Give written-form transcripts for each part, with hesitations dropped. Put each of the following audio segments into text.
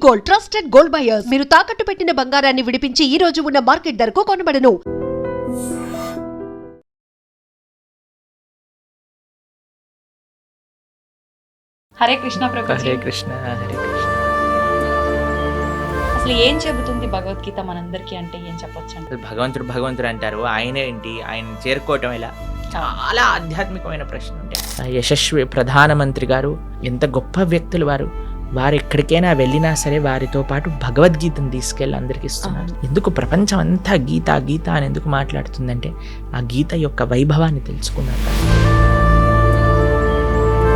Gold, trusted gold buyers. మీరు తాకట్టు పెట్టిన బంగారాన్ని విడిపించి ఈ రోజు ఉన్న మార్కెట్ ధరకు కొనబడను. హరే కృష్ణ ప్రభుజీ. హరే కృష్ణ హరే కృష్ణ. అసలు ఏం చెబుతుంది భగవద్గీత మనందరికీ అంటే ఏం చెప్పొచ్చు అంటే? భగవంతుడు అంటారు, ఆయన ఏంటి, ఆయన చేరుకోవటం ఎలా? చాలా ఆధ్యాత్మికమైన ప్రశ్న ఉంటాయి. యశస్వి ప్రధానమంత్రి గారు ఎంత గొప్ప వ్యక్తులు వారు ఎక్కడికైనా వెళ్ళినా సరే వారితో పాటు భగవద్గీతను తీసుకెళ్ళి అందరికి ఇస్తున్నారు. ఎందుకు ప్రపంచం అంతా గీత అని ఎందుకు మాట్లాడుతుందంటే ఆ గీత యొక్క వైభవాన్ని తెలుసుకున్నారు.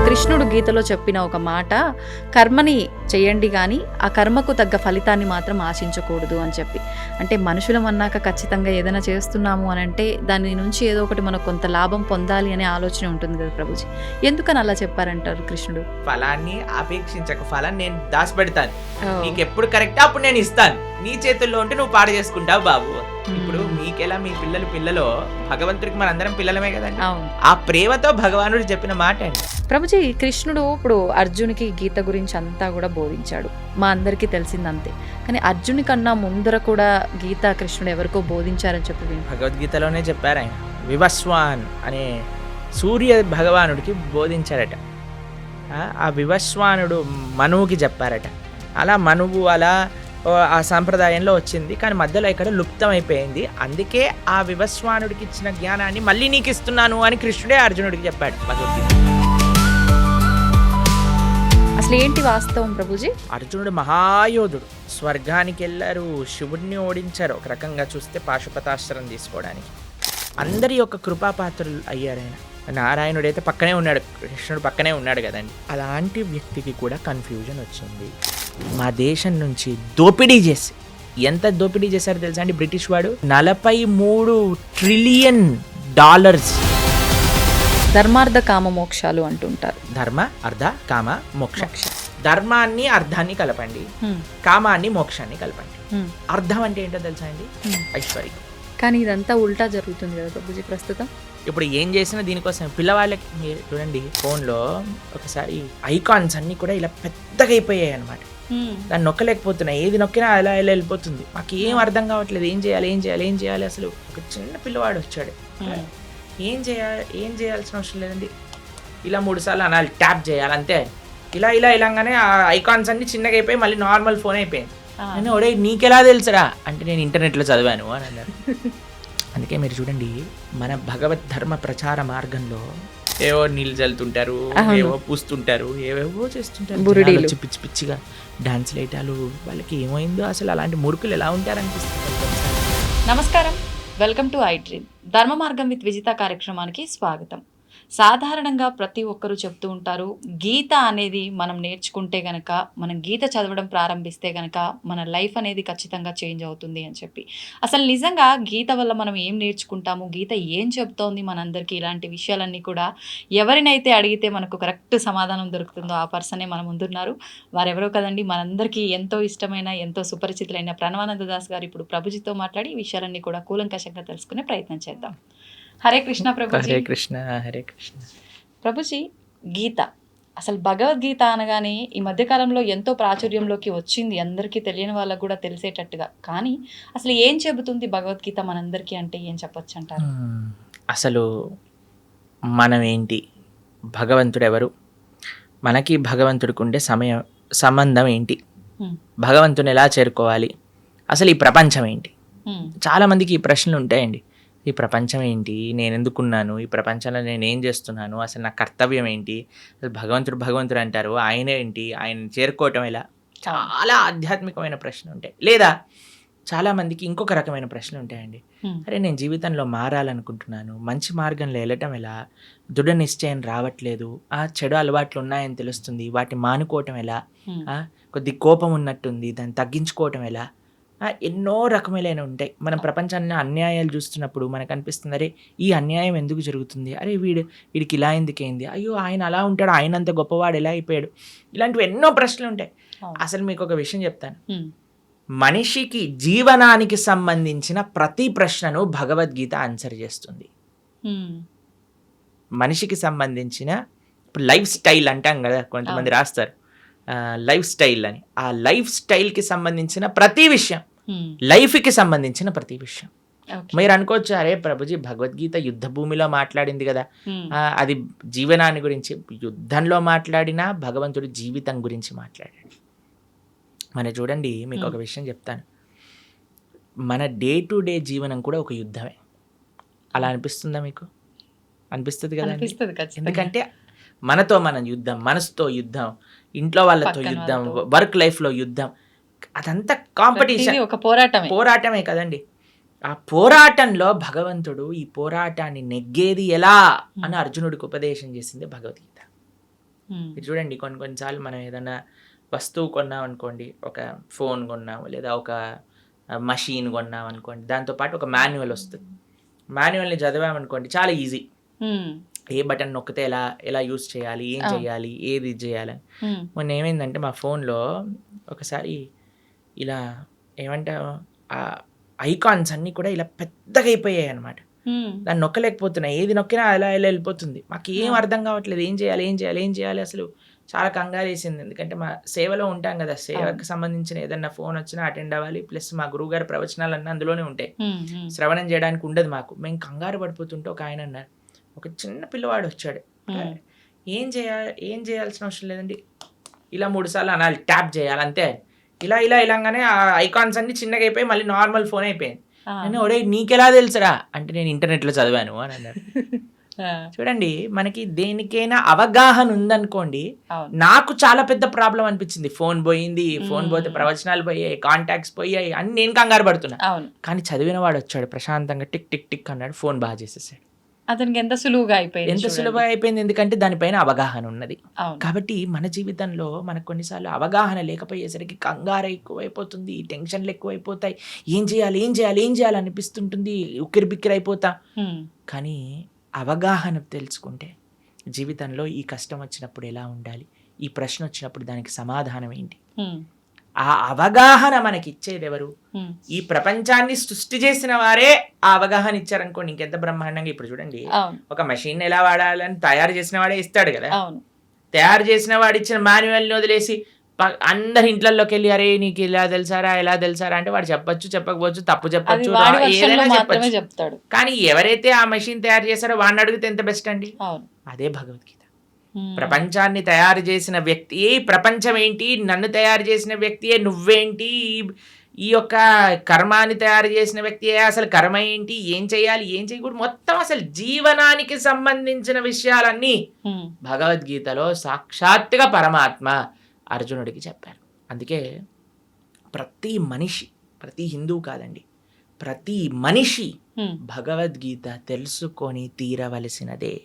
కృష్ణుడు గీతలో చెప్పిన ఒక మాట, కర్మని చేయండి కానీ ఆ కర్మకు తగ్గ ఫలితాన్ని మాత్రం ఆశించకూడదు అని చెప్పి. అంటే మనుషులం అన్నాక ఖచ్చితంగా ఏదైనా చేస్తున్నాము అని అంటే దాని నుంచి ఏదో ఒకటి మనకు కొంత లాభం పొందాలి అనే ఆలోచన ఉంటుంది కదా ప్రభుజీ. ఎందుకని అలా చెప్పారంటారు కృష్ణుడు? ఫలాన్ని అపేక్షించక, ఫలాన్ని నేను దాచిపెడతాను, నీకు ఎప్పుడు కరెక్ట్ అప్పుడు నేను ఇస్తాను, నీ చేతుల్లో ఉంటే నువ్వు పాడు చేసుకుంటావు బాబు. ఇప్పుడు మీకెలా మీ పిల్లలు భగవంతుడికి మనందరం పిల్లలమే కదండి. ఆ ప్రేమతో భగవానుడు చెప్పిన మాట అండి. ప్రభుజీ, కృష్ణుడు ఇప్పుడు అర్జునికి గీత గురించి అంతా కూడా బోధించాడు, మా అందరికీ తెలిసిందంతే. కానీ అర్జుని కన్నా ముందర కూడా గీత కృష్ణుడు ఎవరికో బోధించారని చెప్పి భగవద్గీతలోనే చెప్పారు. ఆయన వివస్వాన్ అనే సూర్య భగవానుడికి బోధించారట. ఆ వివస్వానుడు మనువుకి చెప్పారట. అలా మనువు అలా ఆ సాంప్రదాయంలో వచ్చింది, కానీ మధ్యలో ఇక్కడ లుప్తం అయిపోయింది. అందుకే ఆ వివస్వానుడికి ఇచ్చిన జ్ఞానాన్ని మళ్ళీ నీకు ఇస్తున్నాను అని కృష్ణుడే అర్జునుడికి చెప్పాడు భగవద్గీత. అసలు ఏంటి వాస్తవం ప్రభుజీ? అర్జునుడు మహాయోధుడు, స్వర్గానికి వెళ్ళారు, శివుడిని ఓడించారు. ఒక రకంగా చూస్తే పాశుపతాస్త్రం తీసుకోవడానికి అందరి యొక్క కృపాపాత్రులు అయ్యారు. ఆయన నారాయణుడైతే పక్కనే ఉన్నాడు, కృష్ణుడు పక్కనే ఉన్నాడు కదండి. అలాంటి వ్యక్తికి కూడా కన్ఫ్యూజన్ వచ్చింది. మా దేశం నుంచి దోపిడీ చేసి, ఎంత దోపిడీ చేశారో తెలుసా అండి బ్రిటిష్ వాడు? 43 ట్రిలియన్ డాలర్స్. ధర్మార్థ కామ మోక్షాలు అంటుంటారు. ధర్మ అర్థ కామ మోక్ష. ధర్మాన్ని అర్థాన్ని కలపండి, కామాన్ని మోక్షాన్ని కలపండి. అర్థం అంటే ఏంటో తెలుసా అండి? ఐశ్వర్యం. కానీ ఇదంతా ఉల్టా జరుగుతుంది కదా ప్రభుజీ ప్రస్తుతం. ఇప్పుడు ఏం చేసినా దీనికోసం. పిల్లవాళ్ళకి మీరు చూడండి, ఫోన్లో ఒకసారి ఐకాన్స్ అన్నీ కూడా ఇలా పెద్దగా అయిపోయాయి అనమాట. దాన్ని నొక్కలేకపోతున్నాయి, ఏది నొక్కినా అలా ఇలా వెళ్ళిపోతుంది. మాకు ఏం అర్థం కావట్లేదు, ఏం చేయాలి. అసలు ఒక చిన్న పిల్లవాడు వచ్చాడు, ఏం చేయాల్సిన అవసరం లేదండి, ఇలా 3 సార్లు అనాలి, ట్యాప్ చేయాలి అంతే. ఇలాగానే ఆ ఐకాన్స్ అన్ని చిన్నగా అయిపోయి మళ్ళీ నార్మల్ ఫోన్ అయిపోయింది. నేను ఒడే నీకెలా తెలుసురా అంటే నేను ఇంటర్నెట్లో చదివాను అని అన్నారు. అందుకే మీరు చూడండి, మన భగవద్ ధర్మ ప్రచార మార్గంలో ఏవో నీళ్ళు చల్లుతుంటారు, ఏవో పూస్తుంటారు, ఏవేవో చేస్తుంటారు, పిచ్చి పిచ్చిగా డాన్స్ లేటాలు. వాళ్ళకి ఏమైందో అసలు, అలాంటి మూర్ఖులు ఎలా ఉంటారనిపిస్తుంది. నమస్కారం, వెల్కమ్ టు ఐ డ్రీమ్. ధర్మ మార్గం విత్ విజిత కార్యక్రమానికి స్వాగతం. సాధారణంగా ప్రతి ఒక్కరూ చెప్తూ ఉంటారు, గీత అనేది మనం నేర్చుకుంటే గనక, మనం గీత చదవడం ప్రారంభిస్తే గనక మన లైఫ్ అనేది ఖచ్చితంగా చేంజ్ అవుతుంది అని చెప్పి. అసలు నిజంగా గీత వల్ల మనం ఏం నేర్చుకుంటాము, గీత ఏం చెప్తోంది మనందరికీ, ఇలాంటి విషయాలన్నీ కూడా ఎవరినైతే అడిగితే మనకు కరెక్ట్ సమాధానం దొరుకుతుందో ఆ పర్సనే మన ముందున్నారు. వారెవరో కదండి, మనందరికీ ఎంతో ఇష్టమైన, ఎంతో సుపరిచితులైన ప్రణవానంద దాస్ గారు ఇప్పుడు ప్రభుజీతో మాట్లాడి ఈ విషయాలన్నీ కూడా కూలంకషంగా తెలుసుకునే ప్రయత్నం చేద్దాం. హరే కృష్ణ ప్రభుజీ. హరే కృష్ణ హరే కృష్ణ. ప్రభుజీ, గీత అసలు భగవద్గీత అనగానే ఈ మధ్యకాలంలో ఎంతో ప్రాచుర్యంలోకి వచ్చింది, అందరికీ తెలియని వాళ్ళకు కూడా తెలిసేటట్టుగా. కానీ అసలు ఏం చెబుతుంది భగవద్గీత మనందరికీ అంటే ఏం చెప్పొచ్చు అంటారు? అసలు మనం ఏంటి, భగవంతుడు ఎవరు, మనకి భగవంతుడికి ఉండే సంబంధం ఏంటి, భగవంతుని ఎలా చేరుకోవాలి, అసలు ఈ ప్రపంచం ఏంటి? చాలామందికి ఈ ప్రశ్నలు ఉంటాయండి. ఈ ప్రపంచం ఏంటి, నేను ఎందుకున్నాను, ఈ ప్రపంచంలో నేను ఏం చేస్తున్నాను, అసలు నా కర్తవ్యం ఏంటి, అసలు భగవంతుడు అంటారు, ఆయన ఏంటి, ఆయన చేరుకోవటం ఎలా? చాలా ఆధ్యాత్మికమైన ప్రశ్నలు ఉంటాయి. లేదా చాలామందికి ఇంకొక రకమైన ప్రశ్నలు ఉంటాయండి. అరే నేను జీవితంలో మారాలనుకుంటున్నాను, మంచి మార్గంలో వెళ్ళటం ఎలా, దృఢ నిశ్చయం రావట్లేదు, చెడు అలవాట్లు ఉన్నాయని తెలుస్తుంది, వాటిని మానుకోవటం ఎలా, కొద్ది కోపం ఉన్నట్టుంది, దాన్ని తగ్గించుకోవటం ఎలా, ఎన్నో రకములైన ఉంటాయి. మనం ప్రపంచాన్ని అన్యాయాలు చూస్తున్నప్పుడు మనకు అనిపిస్తుంది, అరే ఈ అన్యాయం ఎందుకు జరుగుతుంది, అరే వీడికి ఇలా ఎందుకైంది, అయ్యో ఆయన అలా ఉంటాడు, ఆయన అంత గొప్పవాడు ఎలా అయిపోయాడు, ఇలాంటివి ఎన్నో ప్రశ్నలు ఉంటాయి. అసలు మీకు ఒక విషయం చెప్తాను, మనిషికి జీవనానికి సంబంధించిన ప్రతి ప్రశ్నను భగవద్గీత ఆన్సర్ చేస్తుంది. మనిషికి సంబంధించిన ఇప్పుడు లైఫ్ స్టైల్ అంటాం కదా, కొంతమంది రాస్తారు, లైఫ్ స్టైల్ అని. ఆ లైఫ్ స్టైల్కి సంబంధించిన ప్రతి విషయం, లైఫ్కి సంబంధించిన ప్రతి విషయం. మీరు అనుకోవచ్చు, అరే ప్రభుజీ భగవద్గీత యుద్ధ భూమిలో మాట్లాడింది కదా, అది జీవనాన్ని గురించి. యుద్ధంలో మాట్లాడినా భగవంతుడు జీవితం గురించి మాట్లాడాడు. మన చూడండి, మీకు ఒక విషయం చెప్తాను. మన డే టు డే జీవనం కూడా ఒక యుద్ధమే. అలా అనిపిస్తుందా మీకు? అనిపిస్తుంది కదా. ఎందుకంటే మనతో మనం యుద్ధం, మనసుతో యుద్ధం, ఇంట్లో వాళ్ళతో యుద్ధం, వర్క్ లైఫ్లో యుద్ధం, అదంతా కాంపిటీషన్, ఒక పోరాటమే కదండి. ఆ పోరాటంలో భగవంతుడు ఈ పోరాటాన్ని నెగ్గేది ఎలా అని అర్జునుడికి ఉపదేశం చేసింది భగవద్గీత. మీరు చూడండి, కొన్నిసార్లు మనం ఏదైనా వస్తువు కొన్నాం అనుకోండి, ఒక ఫోన్ కొన్నాము లేదా ఒక మషీన్ కొన్నాం అనుకోండి, దాంతోపాటు ఒక మాన్యువల్ వస్తుంది. మాన్యువల్ని చదివామనుకోండి, చాలా ఈజీ. ఏ బటన్ నొక్కితే ఎలా యూజ్ చేయాలి, ఏం చేయాలి, ఏది చేయాలని. మొన్న ఏమైందంటే మా ఫోన్లో ఒకసారి ఇలా ఏమంటారు, ఆ ఐకాన్స్ అన్నీ కూడా ఇలా పెద్దగా అయిపోయాయి అనమాట. దాన్ని నొక్కలేకపోతున్నాయి, ఏది నొక్కినా అలా వెళ్ళిపోతుంది. మాకు ఏం అర్థం కావట్లేదు, ఏం చేయాలి. అసలు చాలా కంగారు వేసింది. ఎందుకంటే మా సేవలో ఉంటాం కదా, సేవకు సంబంధించిన ఏదన్నా ఫోన్ వచ్చినా అటెండ్ అవ్వాలి. ప్లస్ మా గురువు గారి ప్రవచనాలన్నీ అందులోనే ఉంటాయి, శ్రవణం చేయడానికి ఉండదు మాకు. మేము కంగారు పడిపోతుంటే ఒక ఆయన అన్నారు, ఒక చిన్న పిల్లవాడు వచ్చాడు, ఏం చేయాల్సిన అవసరం లేదండి, ఇలా 3 సార్లు అనాలి, ట్యాప్ చేయాలి అంతే. ఇలాగానే ఆ ఐకాన్స్ అన్ని చిన్నగా అయిపోయి మళ్ళీ నార్మల్ ఫోన్ అయిపోయింది. నేను ఒడే నీకెలా తెలుసురా అంటే, నేను ఇంటర్నెట్లో చదివాను అని అన్నారు. చూడండి, మనకి దేనికైనా అవగాహన ఉందనుకోండి. నాకు చాలా పెద్ద ప్రాబ్లం అనిపించింది. ఫోన్ పోయింది, ఫోన్ పోతే ప్రవచనాలు పోయాయి, కాంటాక్ట్స్ పోయాయి అని నేను కంగారు పడుతున్నా. కానీ చదివిన వాడు వచ్చాడు, ప్రశాంతంగా టిక్ టిక్ టిక్ అన్నాడు, ఫోన్ బాగా చేసేసాడు. అతనికి ఎంత సులువుగా అయిపోయింది, ఎందుకంటే దానిపైన అవగాహన ఉన్నది. కాబట్టి మన జీవితంలో మనకు కొన్నిసార్లు అవగాహన లేకపోయేసరికి కంగారు ఎక్కువైపోతుంది, టెన్షన్లు ఎక్కువైపోతాయి, ఏం చేయాలి అనిపిస్తుంటుంది, ఉక్కిరిబిక్కిరి అయిపోతా. కానీ అవగాహన తెలుసుకుంటే జీవితంలో ఈ కష్టం వచ్చినప్పుడు ఎలా ఉండాలి, ఈ ప్రశ్న వచ్చినప్పుడు దానికి సమాధానం ఏంటి, ఆ అవగాహన మనకి ఇచ్చేది ఎవరు? ఈ ప్రపంచాన్ని సృష్టి చేసిన వారే ఆ అవగాహన ఇచ్చారనుకోండి, ఇంకెంత బ్రహ్మాండంగా. ఇప్పుడు చూడండి, ఒక మెషిన్ ఎలా వాడాలని తయారు చేసిన వాడే ఇస్తాడు కదా. తయారు చేసిన వాడు ఇచ్చిన మాన్యువల్ని వదిలేసి అందరి ఇంట్లోకి వెళ్ళి, అరే నీకు ఇలా తెలుసారా అంటే వాడు చెప్పొచ్చు, చెప్పకపోవచ్చు, తప్పు చెప్పొచ్చు, ఏదైనా చెప్పొచ్చు. కానీ ఎవరైతే ఆ మెషిన్ తయారు చేశారో వాడిని అడిగితే ఎంత బెస్ట్ అండి. అదే భగవద్గీత. ప్రపంచాన్ని తయారు చేసిన వ్యక్తి, ప్రపంచం ఏంటి, నన్ను తయారు చేసిన వ్యక్తియే నువ్వేంటి, ఈ యొక్క కర్మాన్ని తయారు చేసిన వ్యక్తియే అసలు కర్మ ఏంటి, ఏం చేయాలి, ఏం చేయకూడదు, మొత్తం అసలు జీవనానికి సంబంధించిన విషయాలన్నీ భగవద్గీతలో సాక్షాత్తుగా పరమాత్మ అర్జునుడికి చెప్పారు. అందుకే ప్రతి మనిషి, ప్రతి హిందువు కాదండి, ప్రతి మనిషి భగవద్గీత తెలుసుకొని తీరవలసినదే.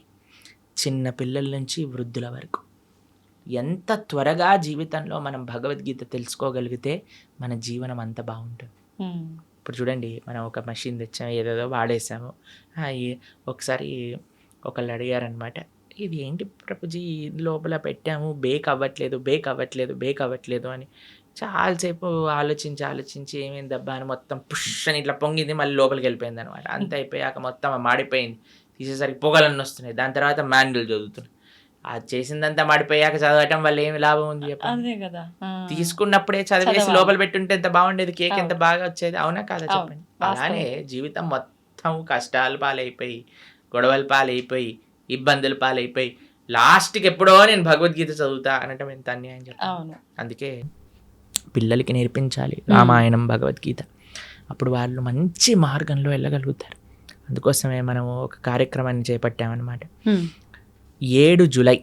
చిన్న పిల్లల నుంచి వృద్ధుల వరకు ఎంత త్వరగా జీవితంలో మనం భగవద్గీత తెలుసుకోగలిగితే మన జీవనం అంత బాగుంటుంది. ఇప్పుడు చూడండి, మనం ఒక మెషిన్ తెచ్చాము, ఏదేదో వాడేసాము. ఒకసారి ఒకళ్ళు అడిగారనమాట, ఇది ఏంటి ప్రభుజీ లోపల పెట్టాము, బేక్ అవ్వట్లేదు అని. చాలాసేపు ఆలోచించి ఏమైందబ్బా అని మొత్తం పుష్ అని ఇట్లా పొంగింది, మళ్ళీ లోపలికి వెళ్ళిపోయింది అనమాట. అంత అయిపోయాక మొత్తం మాడిపోయింది, తీసేసరికి పొగలన్నీ వస్తున్నాయి. దాని తర్వాత మాన్యువల్ చదువుతున్నాయి. అది చేసిందంతా మాడిపోయాక చదవటం వల్ల ఏమి లాభం ఉంది చెప్పండి. తీసుకున్నప్పుడే చదివేసి లోపల పెట్టుంటే ఎంత బాగుండేది, కేక్ ఎంత బాగా వచ్చేది, అవునా కాదా చెప్పండి. అలానే జీవితం మొత్తం కష్టాలు పాలైపోయి, గొడవల పాలైపోయి, ఇబ్బందుల పాలైపోయి, లాస్ట్కి ఎప్పుడో నేను భగవద్గీత చదువుతా అనటం ఎంత అన్యాయం చెప్పండి. అందుకే పిల్లలకి నేర్పించాలి రామాయణం, భగవద్గీత. అప్పుడు వాళ్ళు మంచి మార్గంలో వెళ్ళగలుగుతారు. అందుకోసమే మనము ఒక కార్యక్రమాన్ని చేపట్టామన్నమాట. 7 జూలై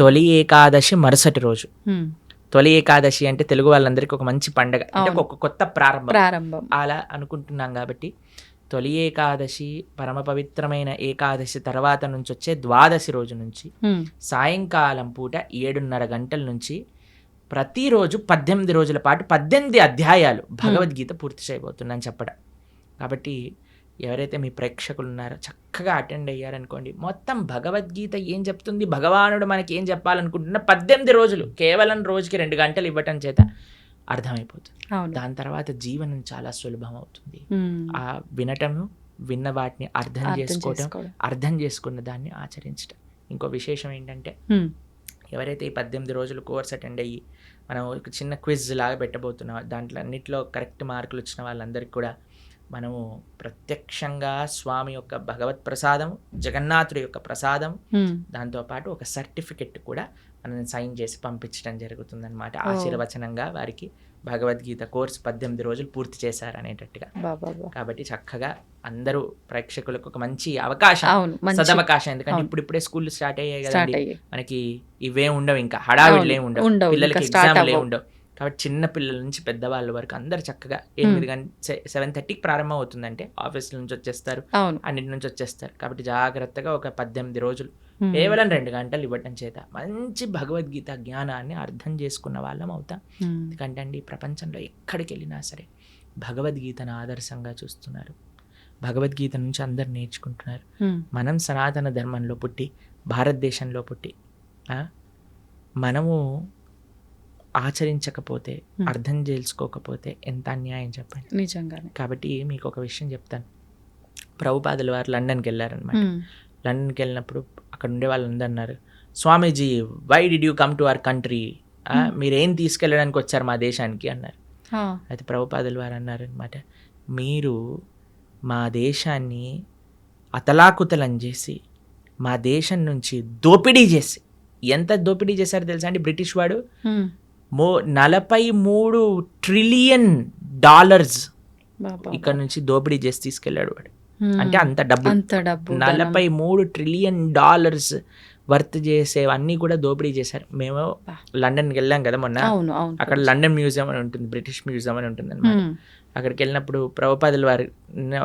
తొలి ఏకాదశి మరుసటి రోజు. తొలి ఏకాదశి అంటే తెలుగు వాళ్ళందరికీ ఒక మంచి పండగ, అంటే ఒక కొత్త ప్రారంభం అలా అనుకుంటున్నాం. కాబట్టి తొలి ఏకాదశి, పరమ పవిత్రమైన ఏకాదశి తర్వాత నుంచి వచ్చే ద్వాదశి రోజు నుంచి సాయంకాలం పూట 7:30 గంటల నుంచి ప్రతిరోజు 18 రోజుల పాటు 18 అధ్యాయాలు భగవద్గీత పూర్తి చేయబోతున్నాను చెప్పడం. కాబట్టి ఎవరైతే మీ ప్రేక్షకులు ఉన్నారో చక్కగా అటెండ్ అయ్యారనుకోండి, మొత్తం భగవద్గీత ఏం చెప్తుంది, భగవానుడు మనకి ఏం చెప్పాలనుకుంటున్నా 18 రోజులు, కేవలం రోజుకి 2 గంటలు ఇవ్వటం చేత అర్థమైపోతుంది. దాని తర్వాత జీవనం చాలా సులభం అవుతుంది. ఆ వినటము, విన్న వాటిని అర్థం చేసుకోవటం, అర్థం చేసుకున్న దాన్ని ఆచరించటం. ఇంకో విశేషం ఏంటంటే ఎవరైతే ఈ 18 రోజులు కోర్స్ అటెండ్ అయ్యి మనం ఒక చిన్న క్విజ్ లాగా పెట్టబోతున్నాం, దాంట్లో అన్నింటిలో కరెక్ట్ మార్కులు వచ్చిన వాళ్ళందరికీ కూడా మనము ప్రత్యక్షంగా స్వామి యొక్క భగవత్ ప్రసాదం, జగన్నాథుడి యొక్క ప్రసాదం, దాంతోపాటు ఒక సర్టిఫికెట్ కూడా మనం సైన్ చేసి పంపించడం జరుగుతుందన్నమాట. ఆశీర్వచనంగా వారికి భగవద్గీత కోర్సు 18 రోజులు పూర్తి చేశారు అనేటట్టుగా. కాబట్టి చక్కగా అందరూ ప్రేక్షకులకు ఒక మంచి అవకాశం, సదవకాశం. ఎందుకంటే ఇప్పుడిప్పుడే స్కూల్ స్టార్ట్ అయ్యాయి కదండి, మనకి ఇవే ఉండవు, ఇంకా హడావిడిలే ఉండవు, పిల్లలకి ఎగ్జామ్లే ఉండవు. కాబట్టి చిన్న పిల్లల నుంచి పెద్దవాళ్ళ వరకు అందరు చక్కగా 7:30కి ప్రారంభం అవుతుందంటే ఆఫీసుల నుంచి వచ్చేస్తారు, అన్నిటి నుంచి వచ్చేస్తారు. కాబట్టి జాగ్రత్తగా ఒక 18 రోజులు కేవలం 2 గంటలు ఇవ్వటం చేత మంచి భగవద్గీత జ్ఞానాన్ని అర్థం చేసుకున్న వాళ్ళం అవుతాం. ఎందుకంటే అండి ప్రపంచంలో ఎక్కడికి వెళ్ళినా సరే భగవద్గీతను ఆదర్శంగా చూస్తున్నారు, భగవద్గీత నుంచి అందరు నేర్చుకుంటున్నారు. మనం సనాతన ధర్మంలో పుట్టి, భారతదేశంలో పుట్టి మనము ఆచరించకపోతే, అర్థం చేసుకోకపోతే ఎంత అన్యాయం చెప్పండి. నిజంగానే. కాబట్టి మీకు ఒక విషయం చెప్తాను. ప్రభుపాదుల వారు లండన్కి వెళ్ళారనమాట. లండన్కి వెళ్ళినప్పుడు అక్కడ ఉండే వాళ్ళందరూ అన్నారు, Swamiji why did you come to our country, మీరేం తీసుకెళ్ళడానికి వచ్చారు మా దేశానికి అన్నారు. అయితే ప్రభుపాదుల వారు అన్నారు అనమాట, మీరు మా దేశాన్ని అతలాకుతలం చేసి, మా దేశం నుంచి దోపిడీ చేసి, ఎంత దోపిడీ చేశారో తెలుసా అండి బ్రిటిష్ వాడు, 43 ట్రిలియన్ డాలర్స్ ఇక్కడ నుంచి దోపిడీ చేసి తీసుకెళ్ళాడు వాడు. అంటే అంత డబ్బు 43 ట్రిలియన్ డాలర్స్ వర్త్ చేసేవన్నీ కూడా దోపిడీ చేశారు. మేము లండన్కి వెళ్ళాం కదా మొన్న, అక్కడ లండన్ మ్యూజియం అని ఉంటుంది, బ్రిటిష్ మ్యూజియం అని ఉంటుంది అనమాట. అక్కడికి వెళ్ళినప్పుడు ప్రభుపాదుల వారు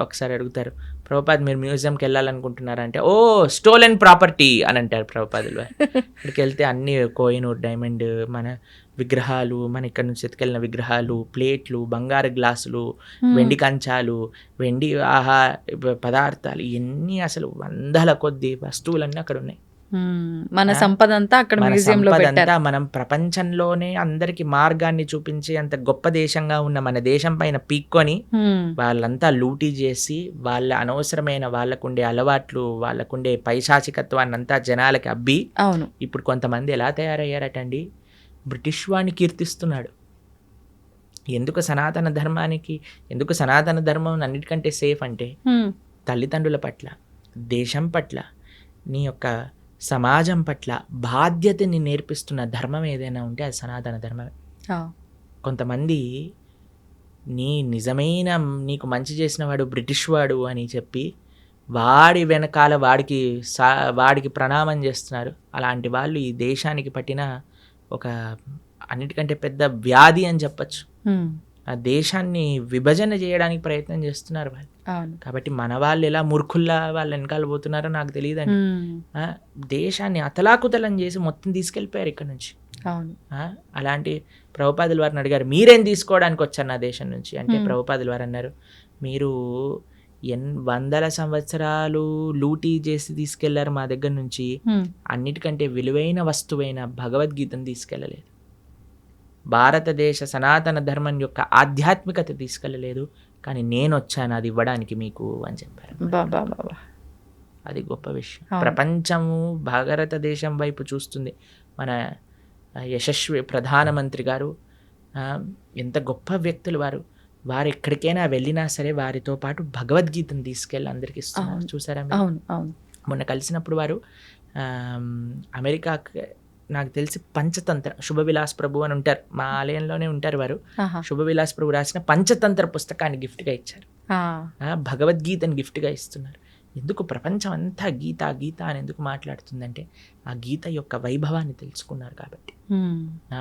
ఒకసారి అడుగుతారు, ప్రభుపాద్ మీరు మ్యూజియంకి వెళ్ళాలనుకుంటున్నారంటే, ఓ స్టోలెన్ ప్రాపర్టీ అని అంటారు ప్రభుపాదుల వారు. అక్కడికి వెళ్తే అన్ని కోహినూర్ డైమండ్ మన విగ్రహాలు, మన ఇక్కడ నుంచి ఎత్తుకెళ్ళిన విగ్రహాలు, ప్లేట్లు, బంగారు గ్లాసులు, వెండి కంచాలు, వెండి పదార్థాలు, ఇవన్నీ అసలు వందల కొద్ది వస్తువులన్నీ అక్కడ ఉన్నాయి. మన సంపద అంతా అక్కడ మ్యూజియంలో పెట్టారు. మనం ప్రపంచంలోనే అందరికి మార్గాన్ని చూపించి అంత గొప్ప దేశంగా ఉన్న మన దేశం పైన పీక్కొని వాళ్ళంతా లూటీ చేసి, వాళ్ళ అనవసరమైన వాళ్ళకుండే అలవాట్లు, వాళ్ళకుండే పైశాచికత్వాన్ని అంతా జనాలకి అబ్బి, ఇప్పుడు కొంతమంది ఎలా తయారయ్యారటండి, బ్రిటిష్ వాడిని కీర్తిస్తున్నాడు. ఎందుకు సనాతన ధర్మం అన్నిటికంటే సేఫ్ అంటే తల్లిదండ్రుల పట్ల, దేశం పట్ల, నీ యొక్క సమాజం పట్ల బాధ్యతని నేర్పిస్తున్న ధర్మం ఏదైనా ఉంటే అది సనాతన ధర్మమే. కొంతమంది నిజమైన నీకు మంచి చేసిన వాడు బ్రిటిష్ వాడు అని చెప్పి వాడి వెనకాల వాడికి ప్రణామం చేస్తున్నారు. అలాంటి వాళ్ళు ఈ దేశానికి పట్టిన ఒక అన్నిటికంటే పెద్ద వ్యాధి అని చెప్పచ్చు. ఆ దేశాన్ని విభజన చేయడానికి ప్రయత్నం చేస్తున్నారు వాళ్ళు. కాబట్టి మన వాళ్ళు ఎలా మూర్ఖుల్లా వాళ్ళ వెనకాల పోతున్నారో నాకు తెలియదండి. దేశాన్ని అతలాకుతలం చేసి మొత్తం తీసుకెళ్ళిపోయారు ఇక్కడ నుంచి. అలాంటి ప్రభుపాదుల వారిని అడిగారు, మీరేం తీసుకోవడానికి వచ్చారు నా దేశం నుంచి అంటే, ప్రభుపాదుల వారు అన్నారు, మీరు వందల సంవత్సరాలు లూటీ చేసి తీసుకెళ్లారు మా దగ్గర నుంచి, అన్నిటికంటే విలువైన వస్తువైన భగవద్గీతను తీసుకెళ్ళలేదు, భారతదేశ సనాతన ధర్మం యొక్క ఆధ్యాత్మికత తీసుకెళ్ళలేదు, కానీ నేను వచ్చాను అది ఇవ్వడానికి మీకు అని చెప్పారు. అది గొప్ప విషయం. ప్రపంచము భారతదేశం వైపు చూస్తుంది. మన యశస్వి ప్రధానమంత్రి గారు ఎంత గొప్ప వ్యక్తులు వారు ఎక్కడికైనా వెళ్ళినా సరే వారితో పాటు భగవద్గీతను తీసుకెళ్ళి అందరికి ఇస్తున్నారు. చూసారా? మొన్న కలిసినప్పుడు వారు అమెరికా, నాకు తెలిసి పంచతంత్ర శుభవిలాస్ ప్రభు అని ఉంటారు, మా ఆలయంలోనే ఉంటారు వారు. శుభవిలాస్ ప్రభు రాసిన పంచతంత్ర పుస్తకాన్ని గిఫ్ట్గా ఇచ్చారు, భగవద్గీతని గిఫ్ట్గా ఇస్తున్నారు. ఎందుకు ప్రపంచం అంతా గీత గీత అని ఎందుకు మాట్లాడుతుందంటే ఆ గీత యొక్క వైభవాన్ని తెలుసుకున్నారు కాబట్టి.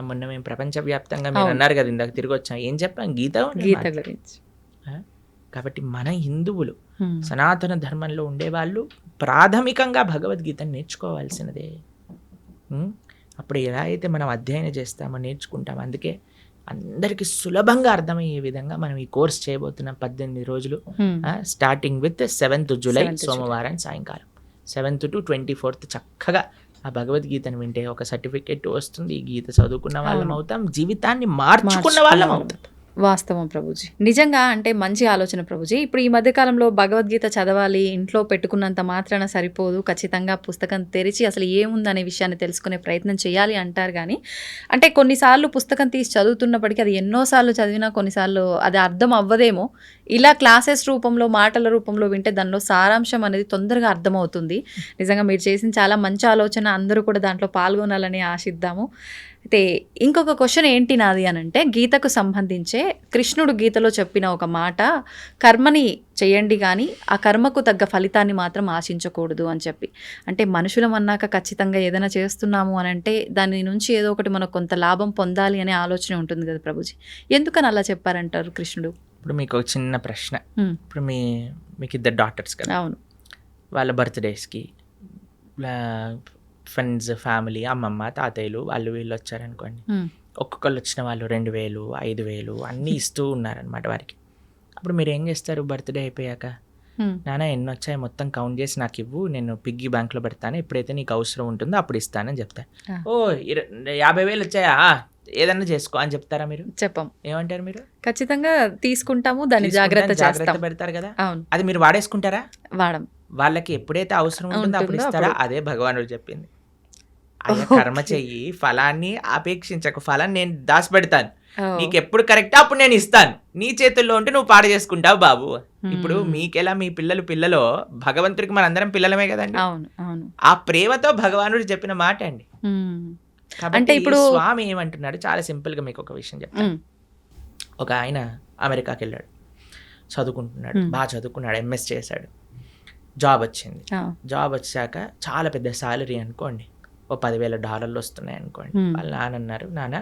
మొన్న మేము ప్రపంచవ్యాప్తంగా మీరు అన్నారు కదా ఇందాక తిరిగి వచ్చాం, ఏం చెప్పాం? గీత గురించి. కాబట్టి మన హిందువులు సనాతన ధర్మంలో ఉండేవాళ్ళు ప్రాథమికంగా భగవద్గీతను నేర్చుకోవాల్సినదే. అప్పుడు ఎలా అయితే మనం అధ్యయనం చేస్తామో నేర్చుకుంటాము. అందుకే అందరికీ సులభంగా అర్థమయ్యే విధంగా మనం ఈ కోర్స్ చేయబోతున్నాం 18 రోజులు, స్టార్టింగ్ విత్ 7th జూలై సోమవారం సాయంకాలం 7th to 24th. చక్కగా ఆ భగవద్గీతను వింటే ఒక సర్టిఫికెట్ వస్తుంది, ఈ గీత చదువుకున్న వాళ్ళం అవుతాం, జీవితాన్ని మార్చుకున్న వాళ్ళం అవుతాం. వాస్తవం ప్రభుజీ. నిజంగా అంటే మంచి ఆలోచన ప్రభుజీ. ఇప్పుడు ఈ మధ్య కాలంలో భగవద్గీత చదవాలి, ఇంట్లో పెట్టుకున్నంత మాత్రాన సరిపోదు. ఖచ్చితంగా పుస్తకం తెరిచి అసలు ఏముందనే విషయాన్ని తెలుసుకునే ప్రయత్నం చేయాలి అంటారు గానీ, అంటే కొన్నిసార్లు పుస్తకం తీసి చదువుతున్నప్పటికీ అది ఎన్నోసార్లు చదివినా కొన్నిసార్లు అది అర్థం అవ్వదేమో. ఇలా క్లాసెస్ రూపంలో, మాటల రూపంలో వింటే దానిలో సారాంశం అనేది తొందరగా అర్థమవుతుంది. నిజంగా మీరు చేసిన చాలా మంచి ఆలోచన. అందరూ కూడా దాంట్లో పాల్గొనాలని ఆశిద్దాము. అయితే ఇంకొక క్వశ్చన్ ఏంటి నాది అనంటే, గీతకు సంబంధించే కృష్ణుడు గీతలో చెప్పిన ఒక మాట, కర్మని చేయండి కానీ ఆ కర్మకు తగ్గ ఫలితాన్ని మాత్రం ఆశించకూడదు అని చెప్పి. అంటే మనుషులం అన్నాక ఖచ్చితంగా ఏదైనా చేస్తున్నాము అని అంటే దాని నుంచి ఏదో ఒకటి మనకు కొంత లాభం పొందాలి అనే ఆలోచన ఉంటుంది కదా ప్రభుజీ. ఎందుకని అలా చెప్పారంటారు కృష్ణుడు? ఇప్పుడు మీకు ఒక చిన్న ప్రశ్న. ఇప్పుడు మీకు ఇద్దరు డాటర్స్ కదా, అవును. వాళ్ళ బర్త్డేస్కి ఫ్రెండ్స్, ఫ్యామిలీ, అమ్మమ్మ, తాతయ్యలు వాళ్ళు వీళ్ళు వచ్చారనుకోండి. ఒక్కొక్కళ్ళు వచ్చిన వాళ్ళు 2,000, 5,000 అన్నీ ఇస్తూ ఉన్నారనమాట వారికి. అప్పుడు మీరు ఏం చేస్తారు? బర్త్డే అయిపోయాక, నాన్న ఎన్ని వచ్చాయి మొత్తం కౌంట్ చేసి నాకు ఇవ్వు, నేను పిగ్గీ బ్యాంక్లో పెడతాను, ఎప్పుడైతే నీకు అవసరం ఉంటుందో అప్పుడు ఇస్తానని చెప్తాను. ఓ 50,000 వచ్చాయా, ఏదన్నా చేసుకో అని చెప్తారా మీరు? చెప్పం. ఏమంటారు మీరు? ఖచ్చితంగా తీసుకుంటాము, దాన్ని జాగ్రత్త పెడతారు కదా. అవును. అది మీరు వాడేసుకుంటారా? వాడం. వాళ్ళకి ఎప్పుడైతే అవసరం ఉంటుందో అప్పుడు ఇస్తారా? అదే భగవానుడు చెప్పింది. అయ్యా కర్మ చెయ్యి, ఫలాన్ని అపేక్షించకు, ఫలాన్ని నేను దాచిపెడతాను, నీకు ఎప్పుడు కరెక్ట్ అప్పుడు నేను ఇస్తాను, నీ చేతుల్లో ఉంటే నువ్వు పాడు చేసుకుంటావు బాబు. ఇప్పుడు మీకెలా మీ పిల్లలో భగవంతుడికి మనందరం పిల్లలమే కదండి. ఆ ప్రేమతో భగవానుడు చెప్పిన మాట అండి. అంటే ఇప్పుడు స్వామి ఏమంటున్నాడు, చాలా సింపుల్ గా మీకు ఒక విషయం చెప్తాను. ఒక ఆయన అమెరికాకి వెళ్ళాడు, చదువుకుంటున్నాడు, బాగా చదువుకున్నాడు, ఎంఎస్ చేశాడు, జాబ్ వచ్చింది. జాబ్ వచ్చాక చాలా పెద్ద శాలరీ అనుకోండి, ఓ $10,000 వస్తున్నాయి అనుకోండి. వాళ్ళ నాన్న అన్నారు, నాన్న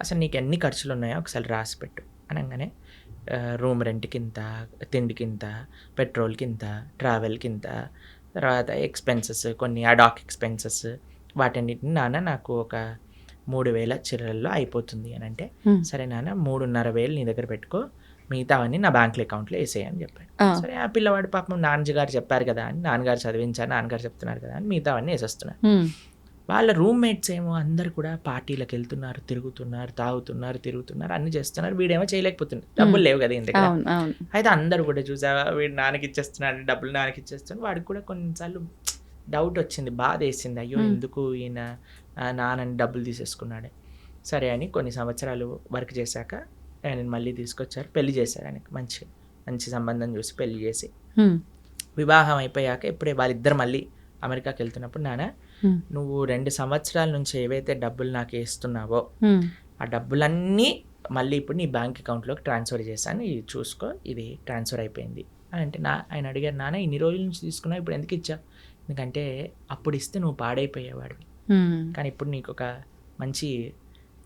అసలు నీకు ఎన్ని ఖర్చులు ఉన్నాయో ఒకసారి రాసి పెట్టు అనగానే, రూమ్ రెంట్కి ఇంత, తిండికి ఇంత, పెట్రోల్కి ఇంత, ట్రావెల్కి ఇంత, తర్వాత ఎక్స్పెన్సెస్, కొన్ని అడాక్ ఎక్స్పెన్సెస్, వాటన్నిటిని నాన్న నాకు ఒక 3,000 చిల్లరల్లో అయిపోతుంది అని అంటే, సరే నాన్న 3,500 నీ దగ్గర పెట్టుకో, మిగతావన్నీ నా బ్యాంక్ అకౌంట్లో వేసేయని చెప్పాడు. సరే ఆ పిల్లవాడు పాపం నాన్నగారు చెప్పారు కదా అని, నాన్నగారు చదివించారు, నాన్నగారు చెప్తున్నారు కదా అని మిగతావన్నీ వేసేస్తున్నారు. వాళ్ళ రూమ్మేట్స్ ఏమో అందరు కూడా పార్టీలకు వెళ్తున్నారు, తిరుగుతున్నారు, తాగుతున్నారు, తిరుగుతున్నారు, అన్ని చేస్తున్నారు. వీడేమో చేయలేకపోతున్నారు, డబ్బులు లేవు కదా ఇంత. అయితే అందరు కూడా చూసావా, వీడు నాన్నకి ఇచ్చేస్తున్నాడు, డబ్బులు నాన్నకి ఇచ్చేస్తున్నాడు. వాడికి కూడా కొన్నిసార్లు డౌట్ వచ్చింది, బాధ వేసింది, అయ్యో ఎందుకు ఈయన నాన్నని డబ్బులు తీసేసుకున్నాడే. సరే అని కొన్ని సంవత్సరాలు వర్క్ చేశాక ఆయన మళ్ళీ తీసుకొచ్చారు, పెళ్లి చేశారు. ఆయనకి మంచి సంబంధం చూసి పెళ్లి చేసి, వివాహం అయిపోయాక ఇప్పుడే వాళ్ళిద్దరు మళ్ళీ అమెరికాకి వెళ్తున్నప్పుడు, నాన్న నువ్వు 2 సంవత్సరాల నుంచి ఏవైతే డబ్బులు నాకు వేస్తున్నావో ఆ డబ్బులన్నీ మళ్ళీ ఇప్పుడు నీ బ్యాంక్ అకౌంట్లోకి ట్రాన్స్ఫర్ చేశాను, ఇది చూసుకో, ఇది ట్రాన్స్ఫర్ అయిపోయింది అని అంటే, ఆయన అడిగారు, నాన్న ఇన్ని రోజుల నుంచి తీసుకున్నావు, ఇప్పుడు ఎందుకు ఇచ్చావు? ఎందుకంటే అప్పుడు ఇస్తే నువ్వు పాడైపోయేవాడివి, కానీ ఇప్పుడు నీకు ఒక మంచి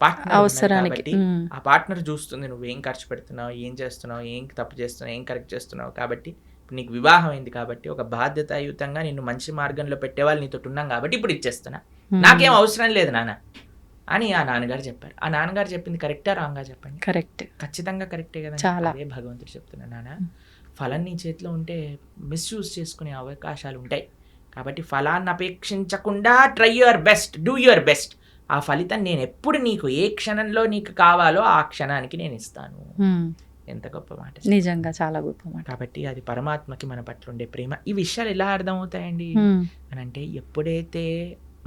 పార్ట్నర్ అవసరానికి ఆ పార్ట్నర్ చూస్తుంది నువ్వు ఏం ఖర్చు పెడుతున్నావు, ఏం చేస్తున్నావు, ఏం తప్పు చేస్తున్నావు, ఏం కరెక్ట్ చేస్తున్నావు. కాబట్టి ఇప్పుడు నీకు వివాహం అయింది కాబట్టి ఒక బాధ్యతాయుతంగా నిన్ను మంచి మార్గంలో పెట్టేవాళ్ళు నీతో ఉన్నాం కాబట్టి ఇప్పుడు ఇచ్చేస్తున్నా, నాకేం అవసరం లేదు నాన్న అని ఆ నాన్నగారు చెప్పారు. ఆ నాన్నగారు చెప్పింది కరెక్టా రాంగా చెప్పండి? కరెక్ట్, ఖచ్చితంగా కరెక్టే కదా. అదే భగవంతుడు చెప్తున్నా, నాన్న ఫలం నీ చేతిలో ఉంటే మిస్యూజ్ చేసుకునే అవకాశాలు ఉంటాయి, కాబట్టి ఫలాన్ని అపేక్షించకుండా try your best, do your best. ఆ ఫలితం నేను ఎప్పుడు నీకు ఏ క్షణంలో నీకు కావాలో ఆ క్షణానికి నేను ఇస్తాను. ఎంత గొప్ప మాట, నిజంగా చాలా గొప్ప మాట. కాబట్టి అది పరమాత్మకి మన పట్ల ఉండే ప్రేమ. ఈ విషయాలు ఎలా అర్థమవుతాయండి అని అంటే, ఎప్పుడైతే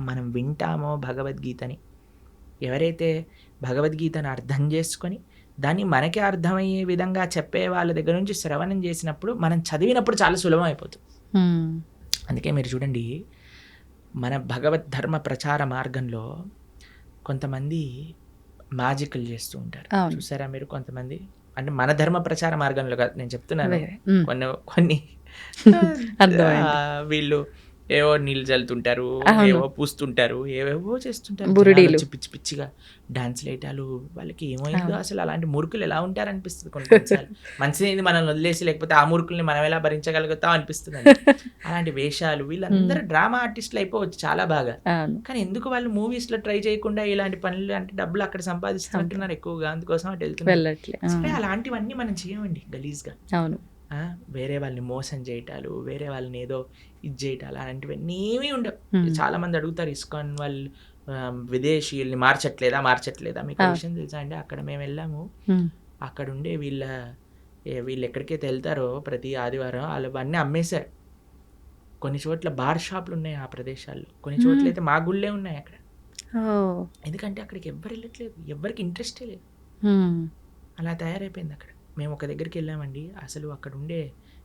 మనం వింటామో భగవద్గీతని, ఎవరైతే భగవద్గీతను అర్థం చేసుకొని దాన్ని మనకి అర్థమయ్యే విధంగా చెప్పే వాళ్ళ దగ్గర నుంచి శ్రవణం చేసినప్పుడు, మనం చదివినప్పుడు చాలా సులభం అయిపోతుంది. అందుకే మీరు చూడండి, మన భగవద్ ధర్మ ప్రచార మార్గంలో కొంతమంది మ్యాజికల్ చేస్తూ ఉంటారు, చూసారా మీరు? కొంతమంది అంటే మన ధర్మ ప్రచార మార్గంలో కాదు నేను చెప్తున్నాను, కొన్ని వీళ్ళు ఏవో నీళ్ళు చల్లుతుంటారు, ఏవో పూస్తుంటారు, ఏవేవో చేస్తుంటారు, పిచ్చి పిచ్చిగా డాన్స్ లేటాలు. వాళ్ళకి ఏమైందో అసలు, అలాంటి మూర్ఖులు ఎలా ఉంటారు అనిపిస్తుంది కొన్నిసార్లు. మంచిది మనం వదిలేసి, లేకపోతే ఆ మూర్ఖుల్ని మనం ఎలా భరించగలుగుతాం అనిపిస్తుంది. అలాంటి వేషాలు, వీళ్ళందరూ డ్రామా ఆర్టిస్టులు అయిపోవచ్చు చాలా బాగా, కానీ ఎందుకు వాళ్ళు మూవీస్ లో ట్రై చేయకుండా ఇలాంటి పనులు, అంటే డబ్బులు అక్కడ సంపాదిస్తుంటున్నారు ఎక్కువగా, అందుకోసం అటు వెళ్తున్నారు. అలాంటివన్నీ మనం చేయమండి గలీజ్గా. అవును, వేరే వాళ్ళని మోసం చేయటాలు, వేరే వాళ్ళని ఏదో ఇది చేయటాలు, అలాంటివన్నీ ఏమీ ఉండవు. చాలా మంది అడుగుతారు, ఇస్కాన్ వాళ్ళు విదేశీయుల్ని మార్చట్లేదా? మీకు విషయం తెలుసా అండి, అక్కడ మేము వెళ్ళాము, అక్కడుండే వీళ్ళు ఎక్కడికైతే వెళ్తారో ప్రతి ఆదివారం వాళ్ళు అన్నీ అమ్మేశారు. కొన్ని చోట్ల బార్ షాపులు ఉన్నాయి ఆ ప్రదేశాల్లో, కొన్ని చోట్ల అయితే మా గుళ్ళే ఉన్నాయి అక్కడ. ఎందుకంటే అక్కడికి ఎవ్వరు వెళ్ళట్లేదు, ఎవ్వరికి ఇంట్రెస్టే లేదు, అలా తయారైపోయింది అక్కడ. మేము ఒక దగ్గరికి వెళ్ళామండి, అసలు అక్కడ ఉండే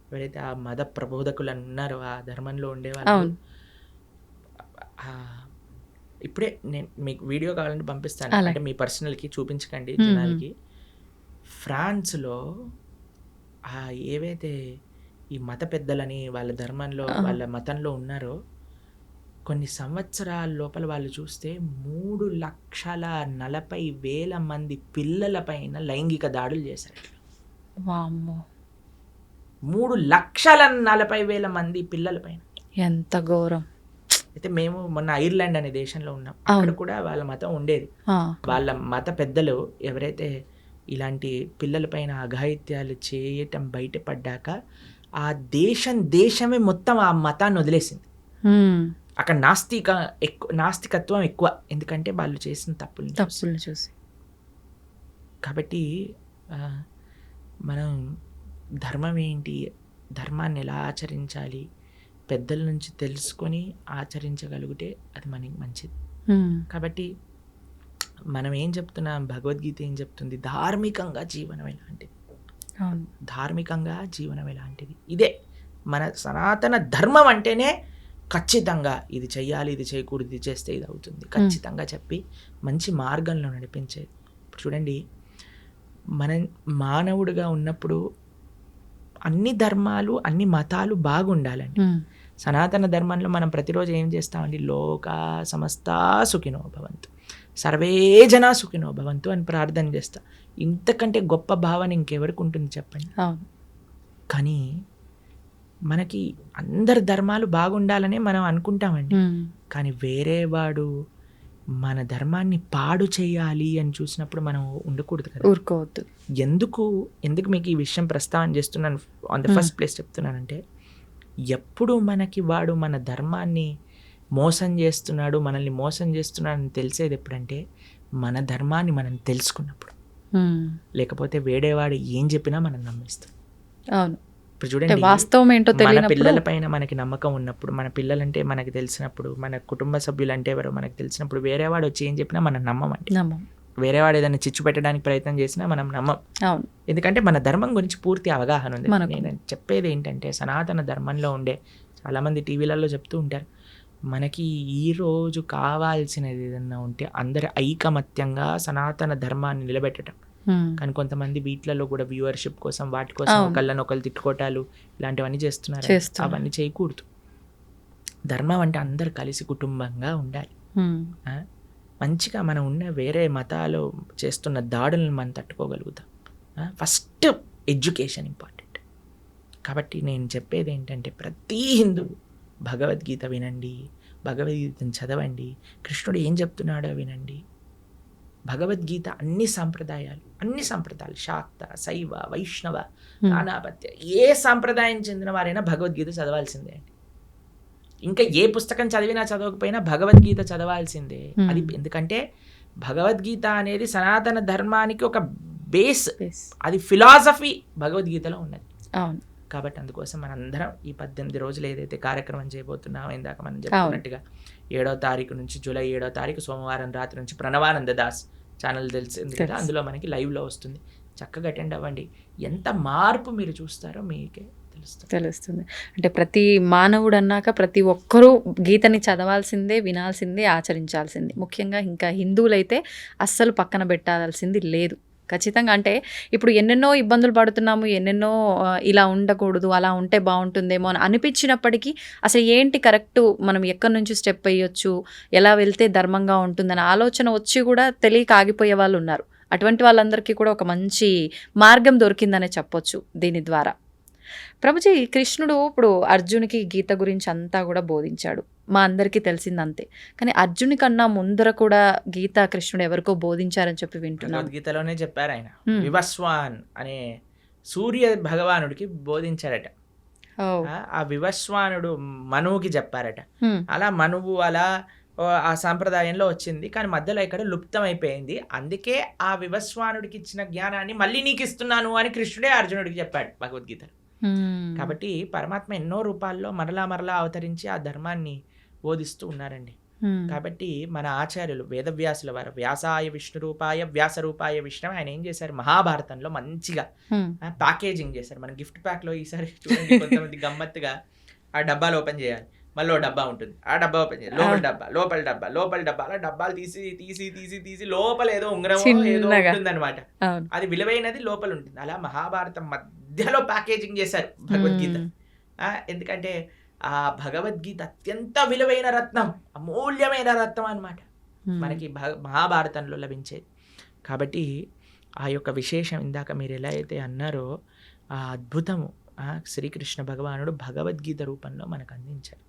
ఎవరైతే ఆ మత ప్రబోధకులు ఉన్నారో, ఆ ధర్మంలో ఉండేవాళ్ళు, ఇప్పుడే నేను మీకు వీడియో కావాలంటే పంపిస్తాను, అంటే మీ పర్సనల్కి చూపించకండి జనాలకి. ఫ్రాన్స్లో ఏవైతే ఈ మత పెద్దలని వాళ్ళ ధర్మంలో వాళ్ళ మతంలో ఉన్నారో, కొన్ని సంవత్సరాల లోపల వాళ్ళు చూస్తే 3,40,000 మంది పిల్లల పైన లైంగిక దాడులు చేశారు. 3,40,000 మంది పిల్లల పైన, ఎంత ఘోరం. అయితే మేము మొన్న ఐర్లాండ్ అనే దేశంలో ఉన్నాం, అక్కడ కూడా వాళ్ళ మతం ఉండేది. వాళ్ళ మత పెద్దలు ఎవరైతే ఇలాంటి పిల్లల పైన అఘాయిత్యాలు చేయటం బయటపడ్డాక ఆ దేశమే మొత్తం ఆ మతాన్ని వదిలేసింది. అక్కడ నాస్తికత్వం ఎక్కువ, ఎందుకంటే వాళ్ళు చేసిన తప్పులు చూసి. కాబట్టి మనం ధర్మం ఏంటి, ధర్మాన్ని ఎలా ఆచరించాలి, పెద్దల నుంచి తెలుసుకొని ఆచరించగలిగితే అది మనకి మంచిది. కాబట్టి మనం ఏం చెప్తున్నాం, భగవద్గీత ఏం చెప్తుంది, ధార్మికంగా జీవనం ఎలాంటిది, ధార్మికంగా జీవనం ఎలాంటిది, ఇదే మన సనాతన ధర్మం అంటేనే ఖచ్చితంగా ఇది చెయ్యాలి, ఇది చేయకూడదు, ఇది చేస్తే ఇది అవుతుంది ఖచ్చితంగా చెప్పి మంచి మార్గంలో నడిపించేది. ఇప్పుడు చూడండి, మనం మానవుడిగా ఉన్నప్పుడు అన్ని ధర్మాలు అన్ని మతాలు బాగుండాలండి. సనాతన ధర్మంలో మనం ప్రతిరోజు ఏం చేస్తామండి, లోకా సమస్తా సుఖినో భవంతు, సర్వే జనా సుఖినో భవంతు అని ప్రార్థన చేస్తా. ఇంతకంటే గొప్ప భావన ఇంకెవరికి ఉంటుంది చెప్పండి. కానీ మనకి అందరి ధర్మాలు బాగుండాలనే మనం అనుకుంటామండి, కానీ వేరే వాడు మన ధర్మాన్ని పాడు చేయాలి అని చూసినప్పుడు మనం ఉండకూడదు కదా, ఊరుకోవద్దు. ఎందుకు మీకు ఈ విషయం ప్రస్తావన చేస్తున్నాను, ఆన్ ద ఫస్ట్ ప్లేస్ చెప్తున్నానంటే, ఎప్పుడు మనకి వాడు మన ధర్మాన్ని మోసం చేస్తున్నాడు, మనల్ని మోసం చేస్తున్నాడు అని తెలిసేది ఎప్పుడంటే మన ధర్మాన్ని మనం తెలుసుకున్నప్పుడు. లేకపోతే వేడేవాడు ఏం చెప్పినా మనం నమ్మేస్తాం. అవును, ఇప్పుడు చూడండి, వాస్తవం ఏంటో మన పిల్లల పైన మనకి నమ్మకం ఉన్నప్పుడు, మన పిల్లలంటే మనకి తెలిసినప్పుడు, మన కుటుంబ సభ్యులు అంటే ఎవరో మనకు తెలిసినప్పుడు, వేరేవాడు వచ్చి ఏం చెప్పినా మనం నమ్మమండి. వేరేవాడు ఏదైనా చిచ్చు పెట్టడానికి ప్రయత్నం చేసినా మనం నమ్మం. ఎందుకంటే మన ధర్మం గురించి పూర్తి అవగాహన ఉంది. నేను చెప్పేది ఏంటంటే, సనాతన ధర్మంలో ఉండే చాలామంది టీవీలలో చెప్తూ ఉంటారు, మనకి ఈరోజు కావాల్సినది ఏదన్నా ఉంటే అందరి ఐకమత్యంగా సనాతన ధర్మాన్ని నిలబెట్టడం. కానీ కొంతమంది వీటిలలో కూడా వ్యూవర్షిప్ కోసం వాటి కోసం ఒకళ్ళని తిట్టుకోవటాలు ఇలాంటివన్నీ చేస్తున్నారు. అవన్నీ చేయకూడదు. ధర్మం అంటే అందరు కలిసి కుటుంబంగా ఉండాలి. మంచిగా మనం ఉన్న వేరే మతాలు చేస్తున్న దాడులను మనం తట్టుకోగలుగుతాం. First education important. కాబట్టి నేను చెప్పేది ఏంటంటే, ప్రతి హిందువు భగవద్గీత వినండి, భగవద్గీతను చదవండి, కృష్ణుడు ఏం చెప్తున్నాడో వినండి. భగవద్గీత అన్ని సంప్రదాయాలు శాక్త, శైవ, వైష్ణవ, నానాపత్య, ఏ సాంప్రదాయం చెందిన వారైనా భగవద్గీత చదవాల్సిందే అండి. ఇంకా ఏ పుస్తకం చదివినా చదవకపోయినా భగవద్గీత చదవాల్సిందే. అది ఎందుకంటే భగవద్గీత అనేది సనాతన ధర్మానికి ఒక బేస్, అది ఫిలాసఫీ భగవద్గీతలో ఉన్నది. కాబట్టి అందుకోసం మనందరం ఈ 18 రోజులు ఏదైతే కార్యక్రమం చేయబోతున్నామో, ఇందాక మనం చెప్పుకున్నట్టుగా 7వ తారీఖు నుంచి, జూలై 7వ తారీఖు సోమవారం రాత్రి నుంచి ప్రణవానంద దాస్ ఛానల్ తెలిసింది కదా, అందులో మనకి లైవ్లో వస్తుంది. చక్కగా అటెండ్ అవ్వండి. ఎంత మార్పు మీరు చూస్తారో మీకే తెలుస్తుంది. అంటే ప్రతి మానవుడు అన్నాక ప్రతి ఒక్కరూ గీతని చదవాల్సిందే, వినాల్సిందే, ఆచరించాల్సిందే. ముఖ్యంగా ఇంకా హిందువులైతే అస్సలు పక్కన పెట్టాల్సింది లేదు. ఖచ్చితంగా. అంటే ఇప్పుడు ఎన్నెన్నో ఇబ్బందులు పడుతున్నాము, ఎన్నెన్నో ఇలా ఉండకూడదు, అలా ఉంటే బాగుంటుందేమో అని అనిపించినప్పటికీ అసలు ఏంటి కరెక్టు, మనం ఎక్కడి నుంచి స్టెప్ వేయొచ్చు, ఎలా వెళ్తే ధర్మంగా ఉంటుందని ఆలోచన వచ్చి కూడా తెలియక ఆగిపోయే వాళ్ళు ఉన్నారు. అటువంటి వాళ్ళందరికీ కూడా ఒక మంచి మార్గం దొరికిందనే చెప్పొచ్చు దీని ద్వారా. ప్రభుజీ, కృష్ణుడు ఇప్పుడు అర్జునికి గీత గురించి అంతా కూడా బోధించాడు, మా అందరికీ తెలిసిందంతే. కానీ అర్జుని కన్నా ముందర కూడా గీత కృష్ణుడు ఎవరికో బోధించారని చెప్పి వింటున్నాను. గీతలోనే చెప్పారు ఆయన, వివస్వాన్ అనే సూర్య భగవానుడికి బోధించారట. ఆ వివస్వానుడు మనువుకి చెప్పారట. అలా మనువు అలా ఆ సాంప్రదాయంలో వచ్చింది, కానీ మధ్యలో ఇక్కడ లుప్తం అయిపోయింది. అందుకే ఆ వివస్వానుడికి ఇచ్చిన జ్ఞానాన్ని మళ్ళీ నీకు ఇస్తున్నాను అని కృష్ణుడే అర్జునుడికి చెప్పాడు భగవద్గీతలో. కాబట్టి పరమాత్మ ఎన్నో రూపాల్లో మరలా అవతరించి ఆ ధర్మాన్ని బోధిస్తూ ఉన్నారండి. కాబట్టి మన ఆచార్యులు వేదవ్యాసుల వారు వ్యాసాయ విష్ణు రూపాయ వ్యాస రూపాయ విష్ణు, ఆయన ఏం చేశారు, మహాభారతంలో మంచిగా ప్యాకేజింగ్ చేశారు. మన గిఫ్ట్ ప్యాక్ లో ఈసారి చూడండి కొంతమంది గమ్మత్తుగా ఆ డబ్బాలు ఓపెన్ చేయాలి, మళ్ళీ డబ్బా ఉంటుంది, ఆ డబ్బా ఓపెన్ చేయాలి, లోపల డబ్బా అలా డబ్బాలు తీసి లోపల ఏదో ఉంగరం ఏదో ఉంటుంది అనమాట. అది విలువైనది లోపల ఉంటుంది. అలా మహాభారతం మధ్యలో ప్యాకేజింగ్ చేశారు భగవద్గీత. ఎందుకంటే ఆ భగవద్గీత అత్యంత విలువైన రత్నం, అమూల్యమైన రత్నం అన్నమాట మనకి మహాభారతంలో లభించేది. కాబట్టి ఆ యొక్క విశేషం ఇందాక మీరు ఎలా అయితే అన్నారో ఆ అద్భుతము శ్రీకృష్ణ భగవానుడు భగవద్గీత రూపంలో మనకు అందించారు.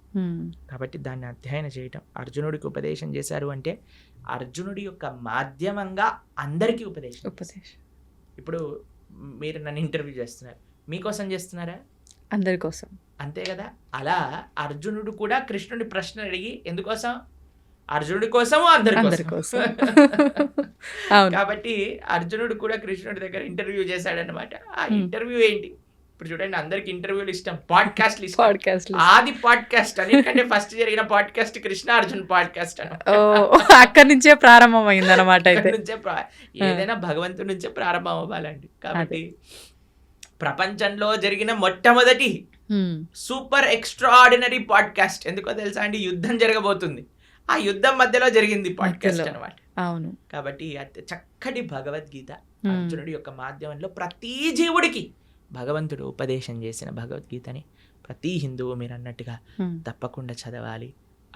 కాబట్టి దాన్ని అధ్యయనం చేయటం, అర్జునుడికి ఉపదేశం చేశారు అంటే అర్జునుడి యొక్క మాధ్యమంగా అందరికీ ఉపదేశం. ఇప్పుడు మీరు నన్ను ఇంటర్వ్యూ చేస్తున్నారు, మీకోసం చేస్తున్నారా? అందరి కోసం, అంతే కదా. అలా అర్జునుడు కూడా కృష్ణుడి ప్రశ్న అడిగి ఎందుకోసం? అర్జునుడి కోసము అందరి కోసం. కాబట్టి అర్జునుడు కూడా కృష్ణుడి దగ్గర ఇంటర్వ్యూ చేశాడనమాట. ఆ ఇంటర్వ్యూ ఏంటి? ఇప్పుడు చూడండి, అందరికి ఇంటర్వ్యూలు ఇష్టం, పాడ్కాస్ట్ ఆది పాడ్కాస్ట్ అన్నిటికంటే ఫస్ట్ జరిగిన పాడ్కాస్ట్ కృష్ణ అర్జున్ పాడ్కాస్ట్ అని. అక్కడి నుంచే ప్రారంభం అయింది అనమాట. ఏదైనా భగవంతుడి నుంచే ప్రారంభం అవ్వాలండి. కాబట్టి ప్రపంచంలో జరిగిన మొట్టమొదటి సూపర్ ఎక్స్ట్రాఆర్డినరీ పాడ్కాస్ట్ ఎందుకో తెలుసా అండి? యుద్ధం జరగబోతుంది, ఆ యుద్ధం మధ్యలో జరిగింది పాడ్కాస్ట్ అనమాట. అవును. కాబట్టి చక్కటి భగవద్గీత అర్జునుడి యొక్క మాధ్యమంలో ప్రతి జీవుడికి భగవంతుడు ఉపదేశం చేసిన భగవద్గీతని ప్రతి హిందువు మీరు అన్నట్టుగా తప్పకుండా చదవాలి,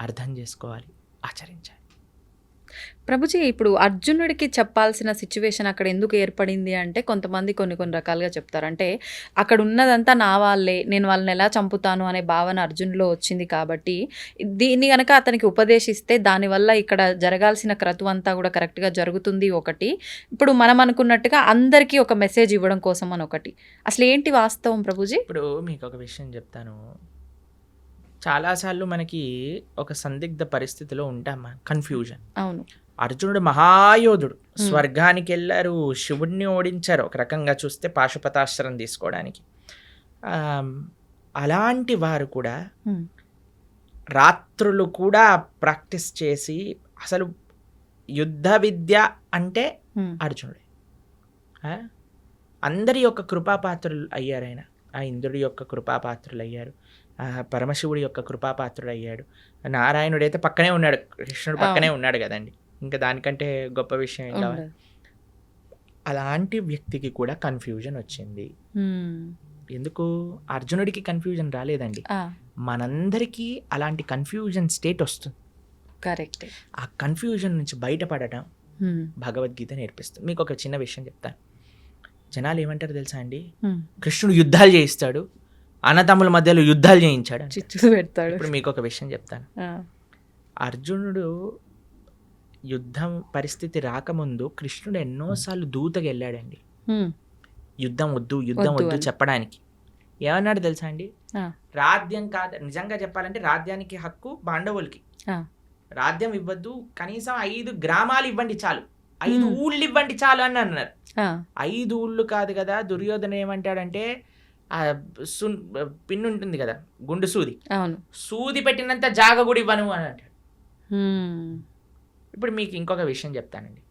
అర్థం చేసుకోవాలి, ఆచరించాలి. ప్రభుజీ, ఇప్పుడు అర్జునుడికి చెప్పాల్సిన సిచ్యువేషన్ అక్కడ ఎందుకు ఏర్పడింది అంటే కొంతమంది కొన్ని రకాలుగా చెప్తారు. అంటే అక్కడ ఉన్నదంతా నా వాళ్ళే, నేను వాళ్ళని ఎలా చంపుతాను అనే భావన అర్జునులో వచ్చింది. కాబట్టి దీన్ని కనుక అతనికి ఉపదేశిస్తే దానివల్ల ఇక్కడ జరగాల్సిన క్రతువు అంతా కూడా కరెక్ట్గా జరుగుతుంది ఒకటి. ఇప్పుడు మనం అనుకున్నట్టుగా అందరికీ ఒక మెసేజ్ ఇవ్వడం కోసం అని ఒకటి. అసలు ఏంటి వాస్తవం ప్రభుజీ? ఇప్పుడు మీకు ఒక విషయం చెప్తాను. చాలాసార్లు మనకి ఒక సందిగ్ధ పరిస్థితిలో ఉంటాం, కన్ఫ్యూజన్. అవును. అర్జునుడు మహాయోధుడు, స్వర్గానికి వెళ్ళారు, శివుడిని ఓడించారు, ఒక రకంగా చూస్తే పాశుపతాస్త్రం తీసుకోవడానికి. అలాంటి వారు కూడా రాత్రులు కూడా ప్రాక్టీస్ చేసి, అసలు యుద్ధ విద్య అంటే అర్జునుడే. అందరి యొక్క కృపాపాత్రులు అయ్యారు ఆయన. ఆ ఇంద్రుడి యొక్క కృపాపాత్రులు అయ్యారు, పరమశివుడి యొక్క కృపాపాత్రుడు అయ్యాడు, నారాయణుడు అయితే పక్కనే ఉన్నాడు, కృష్ణుడు పక్కనే ఉన్నాడు కదండి. ఇంకా దానికంటే గొప్ప విషయం ఏం కావాలి? అలాంటి వ్యక్తికి కూడా కన్ఫ్యూజన్ వచ్చింది. ఎందుకు? అర్జునుడికి కన్ఫ్యూజన్ రాలేదండి, మనందరికీ అలాంటి కన్ఫ్యూజన్ స్టేట్ వస్తుంది. కరెక్ట్. ఆ కన్ఫ్యూజన్ నుంచి బయటపడటం భగవద్గీత నేర్పిస్తుంది. మీకు ఒక చిన్న విషయం చెప్తాను. జనాలు ఏమంటారు తెలుసా అండి? కృష్ణుడు యుద్ధాలు చేయిస్తాడు, అన్నతమ్ముల మధ్యలో యుద్ధాలు చేయించాడు, చిచ్చులు పెడతాడు. ఇప్పుడు మీకు ఒక విషయం చెప్తాను. అర్జునుడు యుద్ధం పరిస్థితి రాకముందు కృష్ణుడు ఎన్నోసార్లు దూతగా వెళ్ళాడండి, యుద్ధం వద్దు చెప్పడానికి. ఏమన్నాడు తెలుసా అండి? రాజ్యం కాదు, నిజంగా చెప్పాలంటే రాజ్యానికి హక్కు పాండవులకి, రాజ్యం ఇవ్వద్దు, కనీసం 5 గ్రామాలు ఇవ్వండి చాలు, 5 ఊళ్ళు ఇవ్వండి చాలు అని అన్నారు. 5 ఊళ్ళు కాదు కదా. దుర్యోధన ఏమంటాడంటే పిన్ ఉంటుంది కదా, గుండు సూది, సూది పెట్టినంత జాగ కూడా ఇవ్వను అని అంటాడు. ఇప్పుడు మీకు ఇంకొక విషయం చెప్తానండి.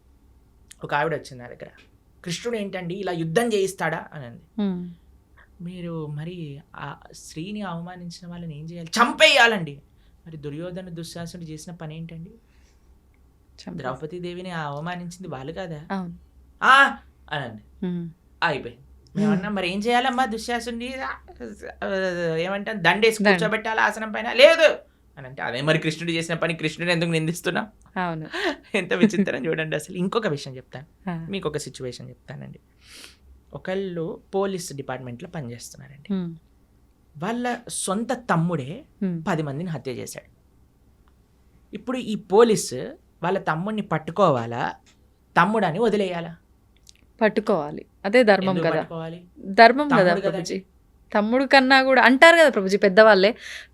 ఒక ఆవిడ వచ్చింది నా దగ్గర, కృష్ణుడు ఏంటండి ఇలా యుద్ధం చేయిస్తాడా అని అంది. మీరు మరి ఆ స్త్రీని అవమానించిన వాళ్ళని ఏం చేయాలి? చంపేయాలండి. మరి దుర్యోధన దుశ్శాసనుడు చేసిన పని ఏంటండి? ద్రౌపదీదేవిని అవమానించింది వాళ్ళు కదా అని అండి. అయిపోయింది. మేమన్నా మరి ఏం చేయాలమ్మా, దుశ్శాసుని ఏమంటాం, దండేసి కూర్చోబెట్టాలి ఆసనం పైన, లేదు అని అంటే, అదే మరి కృష్ణుడు చేసిన పని, కృష్ణుడు ఎందుకు నిందిస్తున్నాం? అవును. ఎంత విచిత్రం చూడండి అసలు. ఇంకొక విషయం చెప్తాను, మీకు ఒక సిచ్యువేషన్ చెప్తానండి. ఒకళ్ళు పోలీస్ డిపార్ట్మెంట్లో పనిచేస్తున్నారండి. వాళ్ళ సొంత తమ్ముడే 10 మందిని హత్య చేశాడు. ఇప్పుడు ఈ పోలీసు వాళ్ళ తమ్ముడిని పట్టుకోవాలా, తమ్ముడని వదిలేయాలా? పట్టుకోవాలి. అదే ధర్మం కదా, ధర్మం కదా. తమ్ముడు కన్నా కూడా అంటారు కదా ప్రభుజీ పెద్దవాళ్ళే,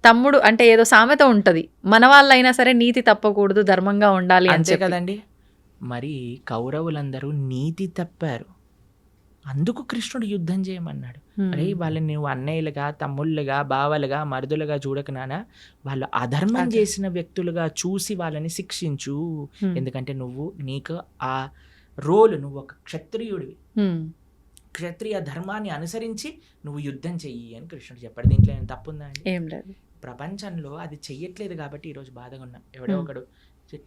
తమ్ముడు అంటే ఏదో సామెత ఉంటది, మన వాళ్ళైనా సరే నీతి తప్పకూడదు, ధర్మంగా ఉండాలి అని అంతే చెప్పి. కదండి. మరి కౌరవులందరూ నీతి తప్పారు, అందుకు కృష్ణుడు యుద్ధం చేయమన్నాడు. అరే వాళ్ళని నువ్వు అన్నయ్యలుగా, తమ్ముళ్ళుగా, బావలుగా, మరుదులుగా చూడక నానా, వాళ్ళు అధర్మం అదే. చేసిన వ్యక్తులుగా చూసి వాళ్ళని శిక్షించు. ఎందుకంటే నీకు ఆ రోలు, నువ్వు ఒక క్షత్రియుడివి, క్షత్రియ ధర్మాన్ని అనుసరించి నువ్వు యుద్ధం చెయ్యి అని కృష్ణుడు చెప్పాడు. దీంట్లో ఏమైనా తప్పుందా అండి? ఏం లేదు. ప్రపంచంలో అది చెయ్యట్లేదు కాబట్టి ఈరోజు బాధగా ఉన్నాం. ఎవడో ఒకడు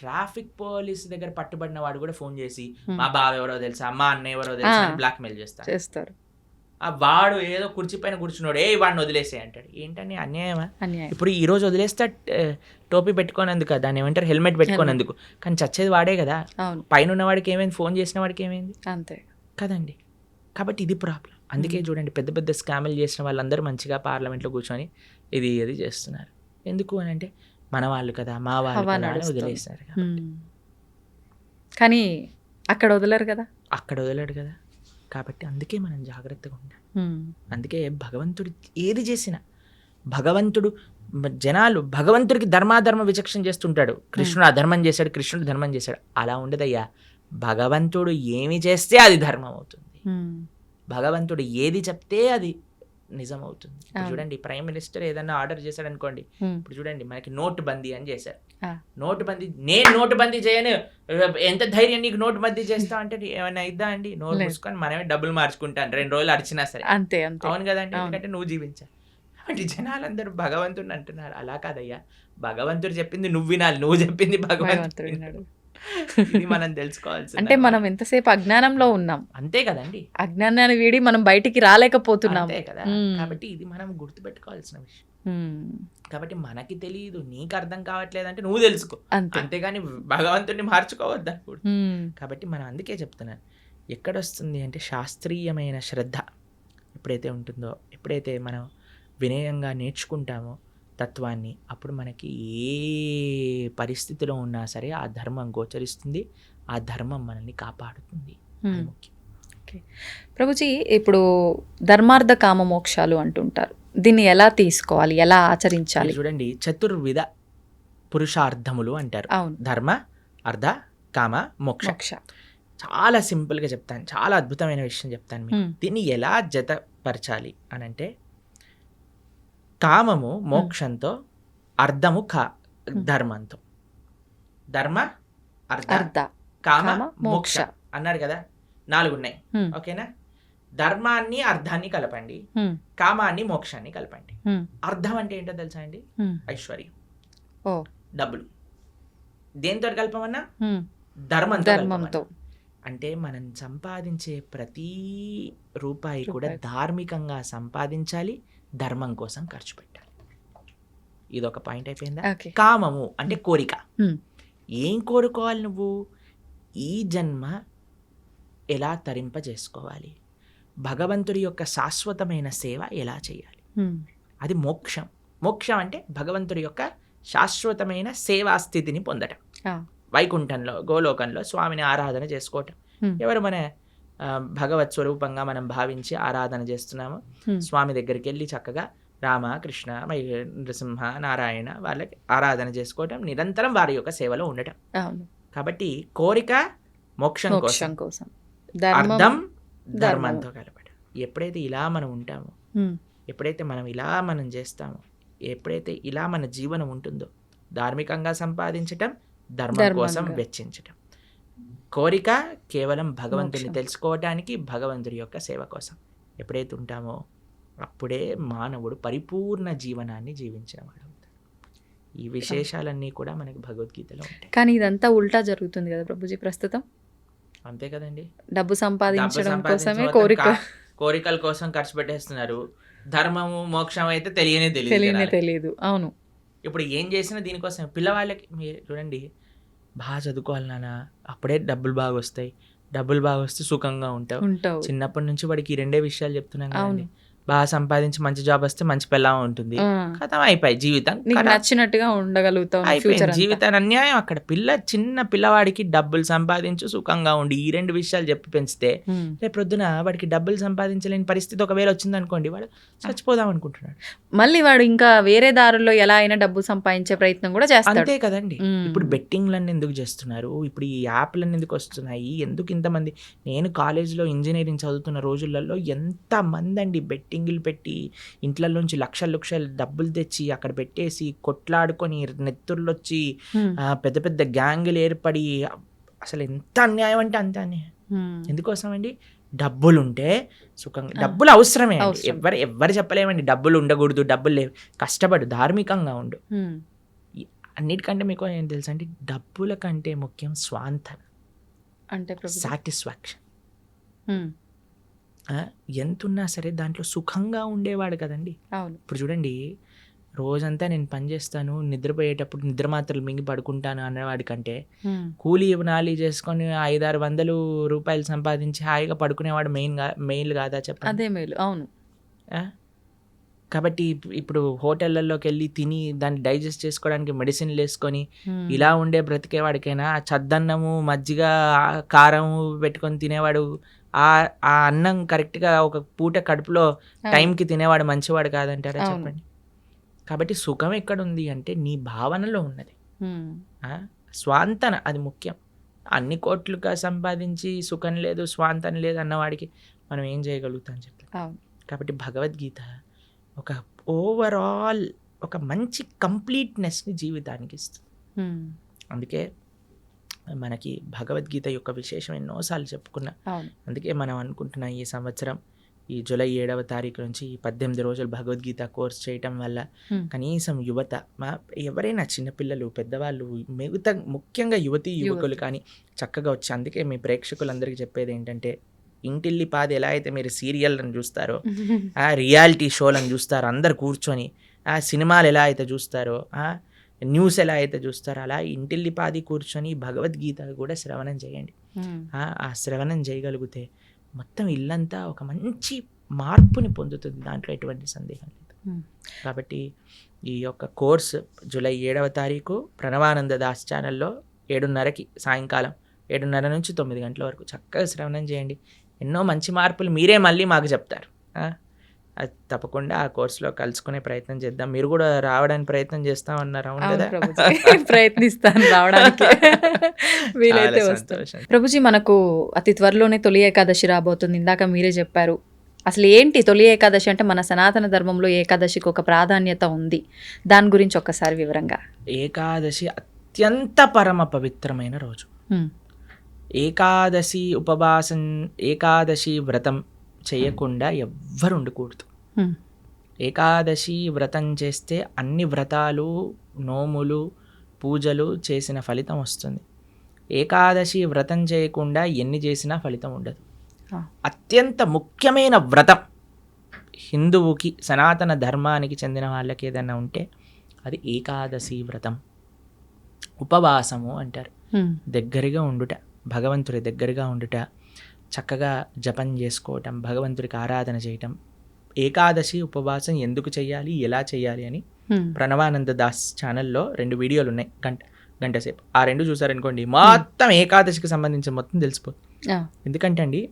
ట్రాఫిక్ పోలీస్ దగ్గర పట్టుబడిన వాడు కూడా ఫోన్ చేసి మా బావ ఎవరో తెలుసా, మా అన్న ఎవరో తెలుసా అని బ్లాక్మెయిల్ చేస్తారు. ఆ వాడు ఏదో కుర్చీ పైన కూర్చున్నాడు, వాడిని వదిలేసే అంటాడు. ఏంటని అన్యాయమా? ఇప్పుడు ఈ రోజు వదిలేస్తే టోపీ పెట్టుకోనందుకు, దాన్ని ఏమంటారు, హెల్మెట్ పెట్టుకోనందుకు, కానీ చచ్చేది వాడే కదా. పైన ఉన్న వాడికి ఏమైంది, ఫోన్ చేసిన వాడికి ఏమైంది? అంతే కదండి. కాబట్టి ఇది ప్రాబ్లం. అందుకే చూడండి, పెద్ద పెద్ద స్కామ్లు చేసిన వాళ్ళందరూ మంచిగా పార్లమెంట్లో కూర్చొని ఇది చేస్తున్నారు. ఎందుకు అని అంటే మన వాళ్ళు కదా, మా వాళ్ళు కదా అని వదిలేస్తారు. కానీ అక్కడ వదలరు కదా, అక్కడ వదలడు కదా. కాబట్టి అందుకే మనం జాగ్రత్తగా ఉండాలి. అందుకే భగవంతుడు ఏది చేసినా, భగవంతుడు జనాలు భగవంతుడికి ధర్మాధర్మ విచక్షణ చేస్తుంటాడు. కృష్ణుడు అధర్మం చేశాడు, కృష్ణుడు ధర్మం చేశాడు, అలా ఉండదయ్యా. భగవంతుడు ఏమి చేస్తే అది ధర్మం అవుతుంది, భగవంతుడు ఏది చెప్తే అది నిజం అవుతుంది. ఇప్పుడు చూడండి, ప్రైమ్ మినిస్టర్ ఏదన్నా ఆర్డర్ చేశాడు అనుకోండి, ఇప్పుడు చూడండి మనకి నోటు బందీ అని చేశారు. నోటు బందీ, నేను నోటు బందీ చేయను, ఎంత ధైర్యం నీకు నోటు బందీ చేస్తా అంటే ఏమైనా ఇద్దా అండి? నోటు మూసుకొని మనమే డబ్బులు మార్చుకుంటాను 2 రోజులు అరిచినా సరే. అంతే అవును కదండి, ఎందుకంటే నువ్వు జీవించాలి. కాబట్టి జనాలందరూ భగవంతుడిని అంటున్నారు. అలా కాదయ్యా, భగవంతుడు చెప్పింది నువ్వు వినాలి, నువ్వు చెప్పింది భగవంతుడు వినాడు. ఇది మనం తెలుసుకోవాల్సి. అంటే మనం ఎంతసేపు అజ్ఞానంలో ఉన్నాం, అంతే కదండి. అజ్ఞానాన్ని వీడి మనం బయటికి రాలేకపోతున్నాం. అంతే కదా. కాబట్టి ఇది మనం గుర్తుపెట్టుకోవాల్సిన విషయం. కాబట్టి మనకి తెలియదు, నీకు అర్థం కావట్లేదంటే నువ్వు తెలుసుకో, అంతేగాని భగవంతుడిని మార్చుకోవద్దు అనుకోడు. కాబట్టి మనం అందుకే చెప్తున్నాను, ఎక్కడొస్తుంది అంటే శాస్త్రీయమైన శ్రద్ధ ఎప్పుడైతే ఉంటుందో, ఎప్పుడైతే మనం వినయంగా నేర్చుకుంటామో తత్వాన్ని, అప్పుడు మనకి ఏ పరిస్థితిలో ఉన్నా సరే ఆ ధర్మం గోచరిస్తుంది, ఆ ధర్మం మనల్ని కాపాడుతుంది. ముఖ్యం. ప్రభుజీ, ఇప్పుడు ధర్మార్థ కామ మోక్షాలు అంటుంటారు, దీన్ని ఎలా తీసుకోవాలి, ఎలా ఆచరించాలి? చూడండి, చతుర్విధ పురుషార్థములు అంటారు. ధర్మ, అర్థ, కామ, మోక్ష. చాలా సింపుల్గా చెప్తాను, చాలా అద్భుతమైన విషయం చెప్తాను మీకు. దీన్ని ఎలా జతపరచాలి అని అంటే, కామము మోక్షంతో, అర్థము ధర్మంతో. ధర్మ, అర్థ, కామ, మోక్ష అన్నారు కదా, 4 ఉన్నాయి. ఓకేనా? ధర్మాన్ని అర్థాన్ని కలపండి, కామాన్ని మోక్షాన్ని కలపండి. అర్థం అంటే ఏంటో తెలుసా అండి? ఐశ్వర్యం, డబ్బులు. దేంతో కలపమన్నా? ధర్మంతో. అంటే మనం సంపాదించే ప్రతి రూపాయి కూడా ధార్మికంగా సంపాదించాలి, ధర్మం కోసం ఖర్చు పెట్టాలి. ఇదొక పాయింట్ అయిపోయిందా? కామము అంటే కోరిక. ఏం కోరుకోవాలి నువ్వు? ఈ జన్మ ఎలా తరింపజేసుకోవాలి, భగవంతుడి యొక్క శాశ్వతమైన సేవ ఎలా చేయాలి, అది మోక్షం. మోక్షం అంటే భగవంతుడి యొక్క శాశ్వతమైన సేవా స్థితిని పొందటం. వైకుంఠంలో, గోలోకంలో స్వామిని ఆరాధన చేసుకోవటం. ఎవరు మన భగవత్ స్వరూపంగా మనం భావించి ఆరాధన చేస్తున్నాము, స్వామి దగ్గరికి వెళ్ళి చక్కగా రామ, కృష్ణ, నృసింహ, నారాయణ వాళ్ళకి ఆరాధన చేసుకోవటం, నిరంతరం వారి యొక్క సేవలో ఉండటం. కాబట్టి కోరిక మోక్షం కోసం, అర్థం ధర్మంతో కలపడం. ఎప్పుడైతే ఇలా మనం ఉంటామో, ఎప్పుడైతే మనం ఇలా మనం చేస్తామో, ఎప్పుడైతే ఇలా మన జీవనం ఉంటుందో, ధార్మికంగా సంపాదించటం, ధర్మం కోసం వెచ్చించటం. కోరిక కేవలం భగవంతుని తెలుసుకోవటానికి, భగవంతుడి యొక్క సేవ కోసం ఎప్పుడైతే ఉంటామో, అప్పుడే మానవుడు పరిపూర్ణ జీవనాన్ని జీవించిన వాడు అవుతాడు. ఈ విశేషాలన్నీ కూడా మనకి భగవద్గీతలో ఉంటాయి. కానీ ఇదంతా ఉల్టా జరుగుతుంది కదా ప్రభుజీ ప్రస్తుతం. అంతే కదండి, డబ్బు సంపాదించడం కోసమే కోరికల కోసం ఖర్చు పెట్టేస్తున్నారు. ధర్మము మోక్షం అయితే తెలియదు. అవును. ఇప్పుడు ఏం చేసినా దీనికోసం. పిల్లవాళ్ళకి మీరు చూడండి, బాగా చదువుకోవాలి నాన్న, అప్పుడే డబ్బులు బాగా వస్తాయి, డబ్బులు బాగా వస్తే సుఖంగా ఉంటావు. చిన్నప్పటి నుంచి వాడికి 2 విషయాలు చెప్తున్నాం కదండి. బాగా సంపాదించి మంచి జాబ్ వస్తే మంచి పెళ్ళాం ఉంటుంది, కథం అయిపోయి జీవితం నీకు ఖతం. నచ్చినట్టుగా ఉండగలుగుతావు అయిపోయింది ఫ్యూచర్ జీవితాన్ని అన్యాయం. అక్కడ చిన్న పిల్లవాడికి డబ్బులు సంపాదించు సుఖంగా ఉండి ఈ 2 విషయాలు చెప్పి పెంచితే రేపు ప్రొద్దున వాడికి డబ్బులు సంపాదించలేని పరిస్థితి ఒకవేళ వచ్చింది అనుకోండి, వాడు చచ్చిపోదాం అనుకుంటున్నాడు. మళ్ళీ వాడు ఇంకా వేరే దారుల్లో ఎలా అయినా డబ్బు సంపాదించే ప్రయత్నం కూడా చేస్తాడు. అంతే కదండి. ఇప్పుడు బెట్టింగ్లన్నీ ఎందుకు చేస్తున్నారు, ఇప్పుడు ఈ యాప్లన్నీ ఎందుకు వస్తున్నాయి, ఎందుకు ఇంతమంది? నేను కాలేజ్లో ఇంజనీరింగ్ చదువుతున్న రోజులలో ఎంతమంది అండి బెట్టింగ్లు పెట్టి ఇంట్లలోంచి లక్షలు డబ్బులు తెచ్చి అక్కడ పెట్టేసి కొట్లాడుకొని నెత్తుర్లు వచ్చి పెద్ద పెద్ద గ్యాంగులు ఏర్పడి, అసలు ఎంత అన్యాయం అంటే అంత అన్యాయం. ఎందుకోసం అండి? డబ్బులు ఉంటే సుఖంగా, డబ్బులు అవసరమే అండి. ఎవరు చెప్పలేమండి డబ్బులు ఉండకూడదు, డబ్బులు లేవు, కష్టపడు, ధార్మికంగా ఉండు. అన్నిటికంటే మీకు ఏం తెలుసా అండి, డబ్బుల కంటే ముఖ్యం స్వాంతన అంటే సాటిస్ఫాక్షన్. ఎంతున్నా సరే దాంట్లో సుఖంగా ఉండేవాడు కదండి. ఇప్పుడు చూడండి, రోజంతా నేను పని చేస్తాను, నిద్రపోయేటప్పుడు నిద్ర మాత్రలు మింగి పడుకుంటాను అనేవాడి కంటే కూలీ నాలి చేసుకొని 500-600 రూపాయలు సంపాదించి హాయిగా పడుకునేవాడు మెయిల్ కాదా చెప్పండి? అదే మేలు. అవును. కాబట్టి ఇప్పుడు హోటళ్లలోకి వెళ్ళి తిని దాన్ని డైజెస్ట్ చేసుకోవడానికి మెడిసిన్లు వేసుకొని ఇలా ఉండే బ్రతికేవాడికైనా చద్దన్నము మజ్జిగ కారం పెట్టుకొని తినేవాడు, ఆ అన్నం కరెక్ట్గా ఒక పూట కడుపులో టైంకి తినేవాడు మంచివాడు కాదంటారా చెప్పండి? కాబట్టి సుఖం ఎక్కడుంది అంటే నీ భావనలో ఉన్నది. స్వాంతన అది ముఖ్యం. అన్ని కోట్లుగా సంపాదించి సుఖం లేదు స్వాంతన లేదు అన్నవాడికి మనం ఏం చేయగలుగుతాం చెప్పి. కాబట్టి భగవద్గీత ఒక ఓవరాల్ ఒక మంచి కంప్లీట్నెస్ని జీవితానికి ఇస్తుంది. అందుకే మనకి భగవద్గీత యొక్క విశేషం ఎన్నోసార్లు చెప్పుకున్నా. అందుకే మనం అనుకుంటున్నాం ఈ సంవత్సరం ఈ జూలై 7వ తారీఖు నుంచి 18 రోజులు భగవద్గీత కోర్స్ చేయటం వల్ల కనీసం యువత, ఎవరైనా చిన్నపిల్లలు పెద్దవాళ్ళు మిగతా ముఖ్యంగా యువకులు కానీ చక్కగా వచ్చి, అందుకే మీ ప్రేక్షకులందరికీ చెప్పేది ఏంటంటే, ఇంటిల్లిపాది ఎలా అయితే మీరు సీరియల్లను చూస్తారో, ఆ రియాలిటీ షోలను చూస్తారో అందరు కూర్చొని, ఆ సినిమాలు ఎలా అయితే చూస్తారో, న్యూస్ ఎలా అయితే చూస్తారో, అలా ఇంటిల్లిపాది కూర్చొని భగవద్గీత కూడా శ్రవణం చేయండి. ఆ శ్రవణం చేయగలిగితే మొత్తం ఇల్లంతా ఒక మంచి మార్పుని పొందుతుంది, దాంట్లో ఎటువంటి సందేహం లేదు. కాబట్టి ఈ యొక్క కోర్స్ జూలై 7వ తారీఖు ప్రణవానంద దాస్ ఛానల్లో 7:30కి సాయంకాలం 7:30 నుంచి 9 గంటల వరకు చక్కగా శ్రవణం చేయండి. ఎన్నో మంచి మార్పులు మీరే మళ్ళీ మాకు చెప్తారు. అది తప్పకుండా ఆ కోర్సులో కలుసుకునే ప్రయత్నం చేద్దాం. మీరు కూడా రావడానికి ప్రయత్నం చేస్తామన్నారు, అవును కదా? ప్రయత్నిస్తాను రావడానికి, వీలైతే వస్తాను. ప్రభుజీ, మనకు అతి త్వరలోనే తొలి ఏకాదశి రాబోతుంది. ఇందాక మీరే చెప్పారు. అసలు ఏంటి తొలి ఏకాదశి అంటే? మన సనాతన ధర్మంలో ఏకాదశికి ఒక ప్రాధాన్యత ఉంది, దాని గురించి ఒక్కసారి వివరంగా. ఏకాదశి అత్యంత పరమ పవిత్రమైన రోజు. ఏకాదశి ఉపవాసం, ఏకాదశి వ్రతం చేయకుండా ఎవ్వరు ఉండకూడదు. ఏకాదశి వ్రతం చేస్తే అన్ని వ్రతాలు, నోములు, పూజలు చేసిన ఫలితం వస్తుంది. ఏకాదశి వ్రతం చేయకుండా ఎన్ని చేసినా ఫలితం ఉండదు. అత్యంత ముఖ్యమైన వ్రతం హిందువుకి, సనాతన ధర్మానికి చెందిన వాళ్ళకి ఏదైనా ఉంటే అది ఏకాదశి వ్రతం. ఉపవాసము అంటారు. దగ్గరగా ఉండుట, భగవంతుడి దగ్గరగా ఉండుట, చక్కగా జపం చేసుకోవటం, భగవంతుడికి ఆరాధన చేయటం. ఏకాదశి ఉపవాసం ఎందుకు చేయాలి, ఎలా చేయాలి అని ప్రణవానంద దాస్ ఛానల్లో 2 వీడియోలు ఉన్నాయి, గంట సేపు. ఆ 2 చూసారనుకోండి, మొత్తం ఏకాదశికి సంబంధించిన మొత్తం తెలిసిపోతుంది. ఎందుకంటే అండి,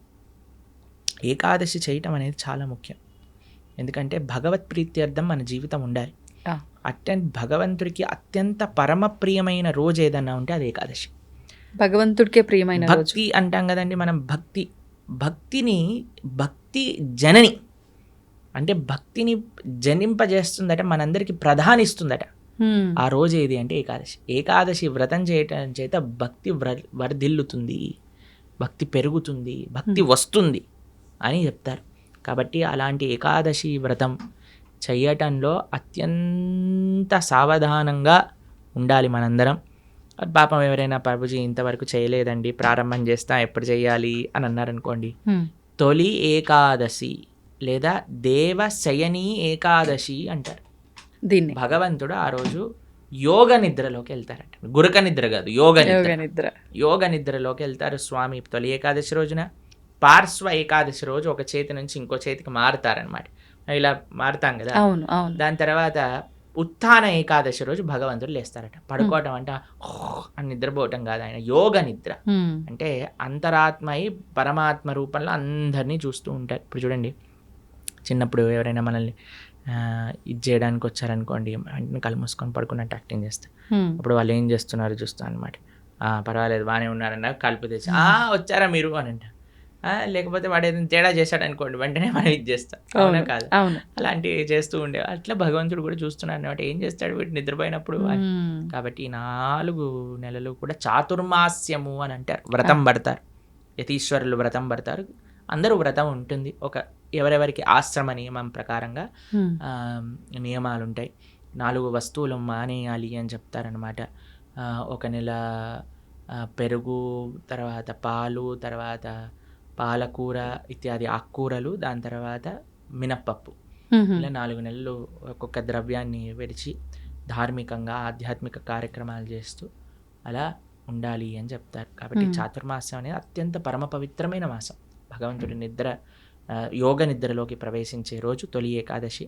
ఏకాదశి చేయటం అనేది చాలా ముఖ్యం. ఎందుకంటే భగవత్ ప్రీత్యర్థం మన జీవితం ఉండాలి. భగవంతుడికి అత్యంత పరమ ప్రియమైన రోజు ఏదన్నా ఉంటే అది ఏకాదశి. భగవంతుడికే ప్రియమైన భక్తి అంటాం కదండి మనం. భక్తి జనని అంటే భక్తిని జనింపజేస్తుందట, మనందరికి ప్రధానిస్తుందట. ఆ రోజు ఏది అంటే ఏకాదశి. ఏకాదశి వ్రతం చేయటం చేత భక్తి వర్ధిల్లుతుంది, భక్తి పెరుగుతుంది, భక్తి వస్తుంది అని చెప్తారు. కాబట్టి అలాంటి ఏకాదశి వ్రతం చేయటంలో అత్యంత సావధానంగా ఉండాలి మనందరం. పాపం ఎవరైనా ప్రభుజీ ఇంతవరకు చేయలేదండి, ప్రారంభం చేస్తా, ఎప్పుడు చేయాలి అని అన్నారనుకోండి, తొలి ఏకాదశి లేదా దేవశయని ఏకాదశి అంటారు దీన్ని. భగవంతుడు ఆ రోజు యోగ నిద్రలోకి వెళ్తారట. గురక నిద్ర కాదు, యోగ నిద్రలోకి వెళ్తారు స్వామి తొలి ఏకాదశి రోజున. పార్శ్వ ఏకాదశి రోజు ఒక చేతి నుంచి ఇంకో చేతికి మారుతారనమాట. ఇలా మారుతాం కదా. అవును అవును. దాని తర్వాత ఉత్థాన ఏకాదశి రోజు భగవంతుడు లేస్తారట. పడుకోవటం అంటే అని నిద్రపోవటం కాదు, ఆయన యోగ నిద్ర. అంటే అంతరాత్మయి పరమాత్మ రూపంలో అందరినీ చూస్తూ ఉంటారు. ఇప్పుడు చూడండి, చిన్నప్పుడు ఎవరైనా మనల్ని ఇది చేయడానికి వచ్చారనుకోండి, వెంటనే కళ్ళు మూసుకొని పడుకున్నట్టు యాక్టింగ్ చేస్తారు. అప్పుడు వాళ్ళు ఏం చేస్తున్నారు చూస్తాను అనమాట. పర్వాలేదు బాగానే ఉన్నారన్న కలుపు తెచ్చి వచ్చారా మీరు అని అంటారు. లేకపోతే వాడు ఏదైనా తేడా చేశాడు అనుకోండి, వెంటనే మనం ఇది చేస్తాం. అవునా కాదు? అలాంటివి చేస్తూ ఉండే అట్లా భగవంతుడు కూడా చూస్తున్నాడు అనమాట. ఏం చేస్తాడు వీడు నిద్రపోయినప్పుడు అని. కాబట్టి ఈ 4 నెలలు కూడా చాతుర్మాస్యము అని అంటారు. వ్రతం పడతారు, యతీశ్వరులు వ్రతం పడతారు. అందరూ వ్రతం ఉంటుంది. ఎవరెవరికి ఆశ్రమ నియమం ప్రకారంగా నియమాలు ఉంటాయి. 4 వస్తువులు మానేయాలి అని చెప్తారనమాట. 1 నెల పెరుగు, తర్వాత పాలు, తర్వాత పాలకూర ఇత్యాది ఆకుకూరలు, దాని తర్వాత మినప్పప్పు. ఇలా 4 నెలలు ఒక్కొక్క ద్రవ్యాన్ని విడిచి ధార్మికంగా ఆధ్యాత్మిక కార్యక్రమాలు చేస్తూ అలా ఉండాలి అని చెప్తారు. కాబట్టి చాతుర్మాసం అనేది అత్యంత పరమ పవిత్రమైన మాసం. భగవంతుడి యోగ నిద్రలోకి ప్రవేశించే రోజు తొలి ఏకాదశి,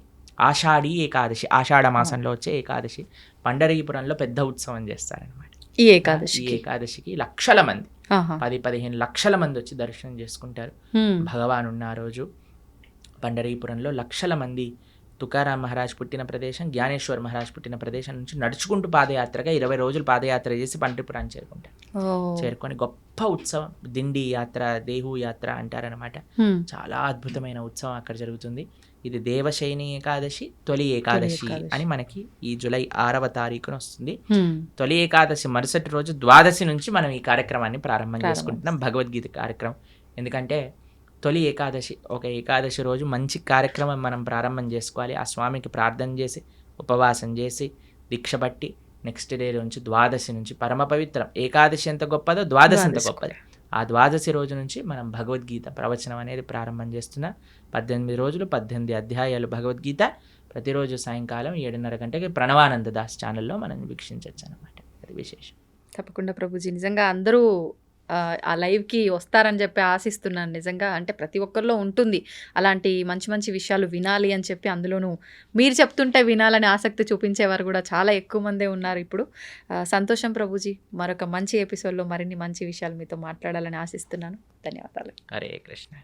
ఆషాఢీ ఏకాదశి, ఆషాఢ మాసంలో వచ్చే ఏకాదశి. పండరీపురంలో పెద్ద ఉత్సవం చేస్తారనమాట. ఈ ఏకాదశికి లక్షల మంది, 10-15 లక్షల మంది వచ్చి దర్శనం చేసుకుంటారు. భగవాన్ ఉన్న ఆ రోజు పండరీపురంలో లక్షల మంది తుకారాం మహారాజ్ పుట్టిన ప్రదేశం, జ్ఞానేశ్వర్ మహారాజ్ పుట్టిన ప్రదేశం నుంచి నడుచుకుంటూ పాదయాత్రగా 20 రోజులు పాదయాత్ర చేసి పండరీపురాన్ని చేరుకుంటారు. చేరుకొని గొప్ప ఉత్సవం, దిండి యాత్ర, దేహు యాత్ర అంటారనమాట. చాలా అద్భుతమైన ఉత్సవం అక్కడ జరుగుతుంది. ఇది దేవశయని ఏకాదశి, తొలి ఏకాదశి అని మనకి ఈ జూలై 6వ తారీఖున వస్తుంది. తొలి ఏకాదశి మరుసటి రోజు ద్వాదశి నుంచి మనం ఈ కార్యక్రమాన్ని ప్రారంభం చేసుకుంటున్నాం, భగవద్గీత కార్యక్రమం. ఎందుకంటే తొలి ఏకాదశి, ఒక ఏకాదశి రోజు మంచి కార్యక్రమం మనం ప్రారంభం చేసుకోవాలి. ఆ స్వామికి ప్రార్థన చేసి ఉపవాసం చేసి దీక్ష బట్టి నెక్స్ట్ డే నుంచి ద్వాదశి నుంచి పరమ పవిత్రం. ఏకాదశి ఎంత గొప్పదో ద్వాదశి ఎంత గొప్పది. ఆ ద్వాదశి రోజు నుంచి మనం భగవద్గీత ప్రవచనం అనేది ప్రారంభం చేస్తున్నాం. 18 రోజులు 18 అధ్యాయాలు భగవద్గీత ప్రతిరోజు సాయంకాలం 7:30 గంటకి ప్రణవానంద దాస్ ఛానల్లో మనం వీక్షించవచ్చు అనమాట. అది విశేషం. తప్పకుండా ప్రభుజీ, నిజంగా అందరూ ఆ లైవ్కి వస్తారని చెప్పి ఆశిస్తున్నాను. నిజంగా అంటే ప్రతి ఒక్కరిలో ఉంటుంది అలాంటి మంచి మంచి విషయాలు వినాలి అని చెప్పి. అందులోనూ మీరు చెప్తుంటే వినాలని ఆసక్తి చూపించేవారు కూడా చాలా ఎక్కువ మందే ఉన్నారు ఇప్పుడు. సంతోషం ప్రభుజీ, మరొక మంచి ఎపిసోడ్లో మరిన్ని మంచి విషయాలు మీతో మాట్లాడాలని ఆశిస్తున్నాను. ధన్యవాదాలు. హరే కృష్ణ.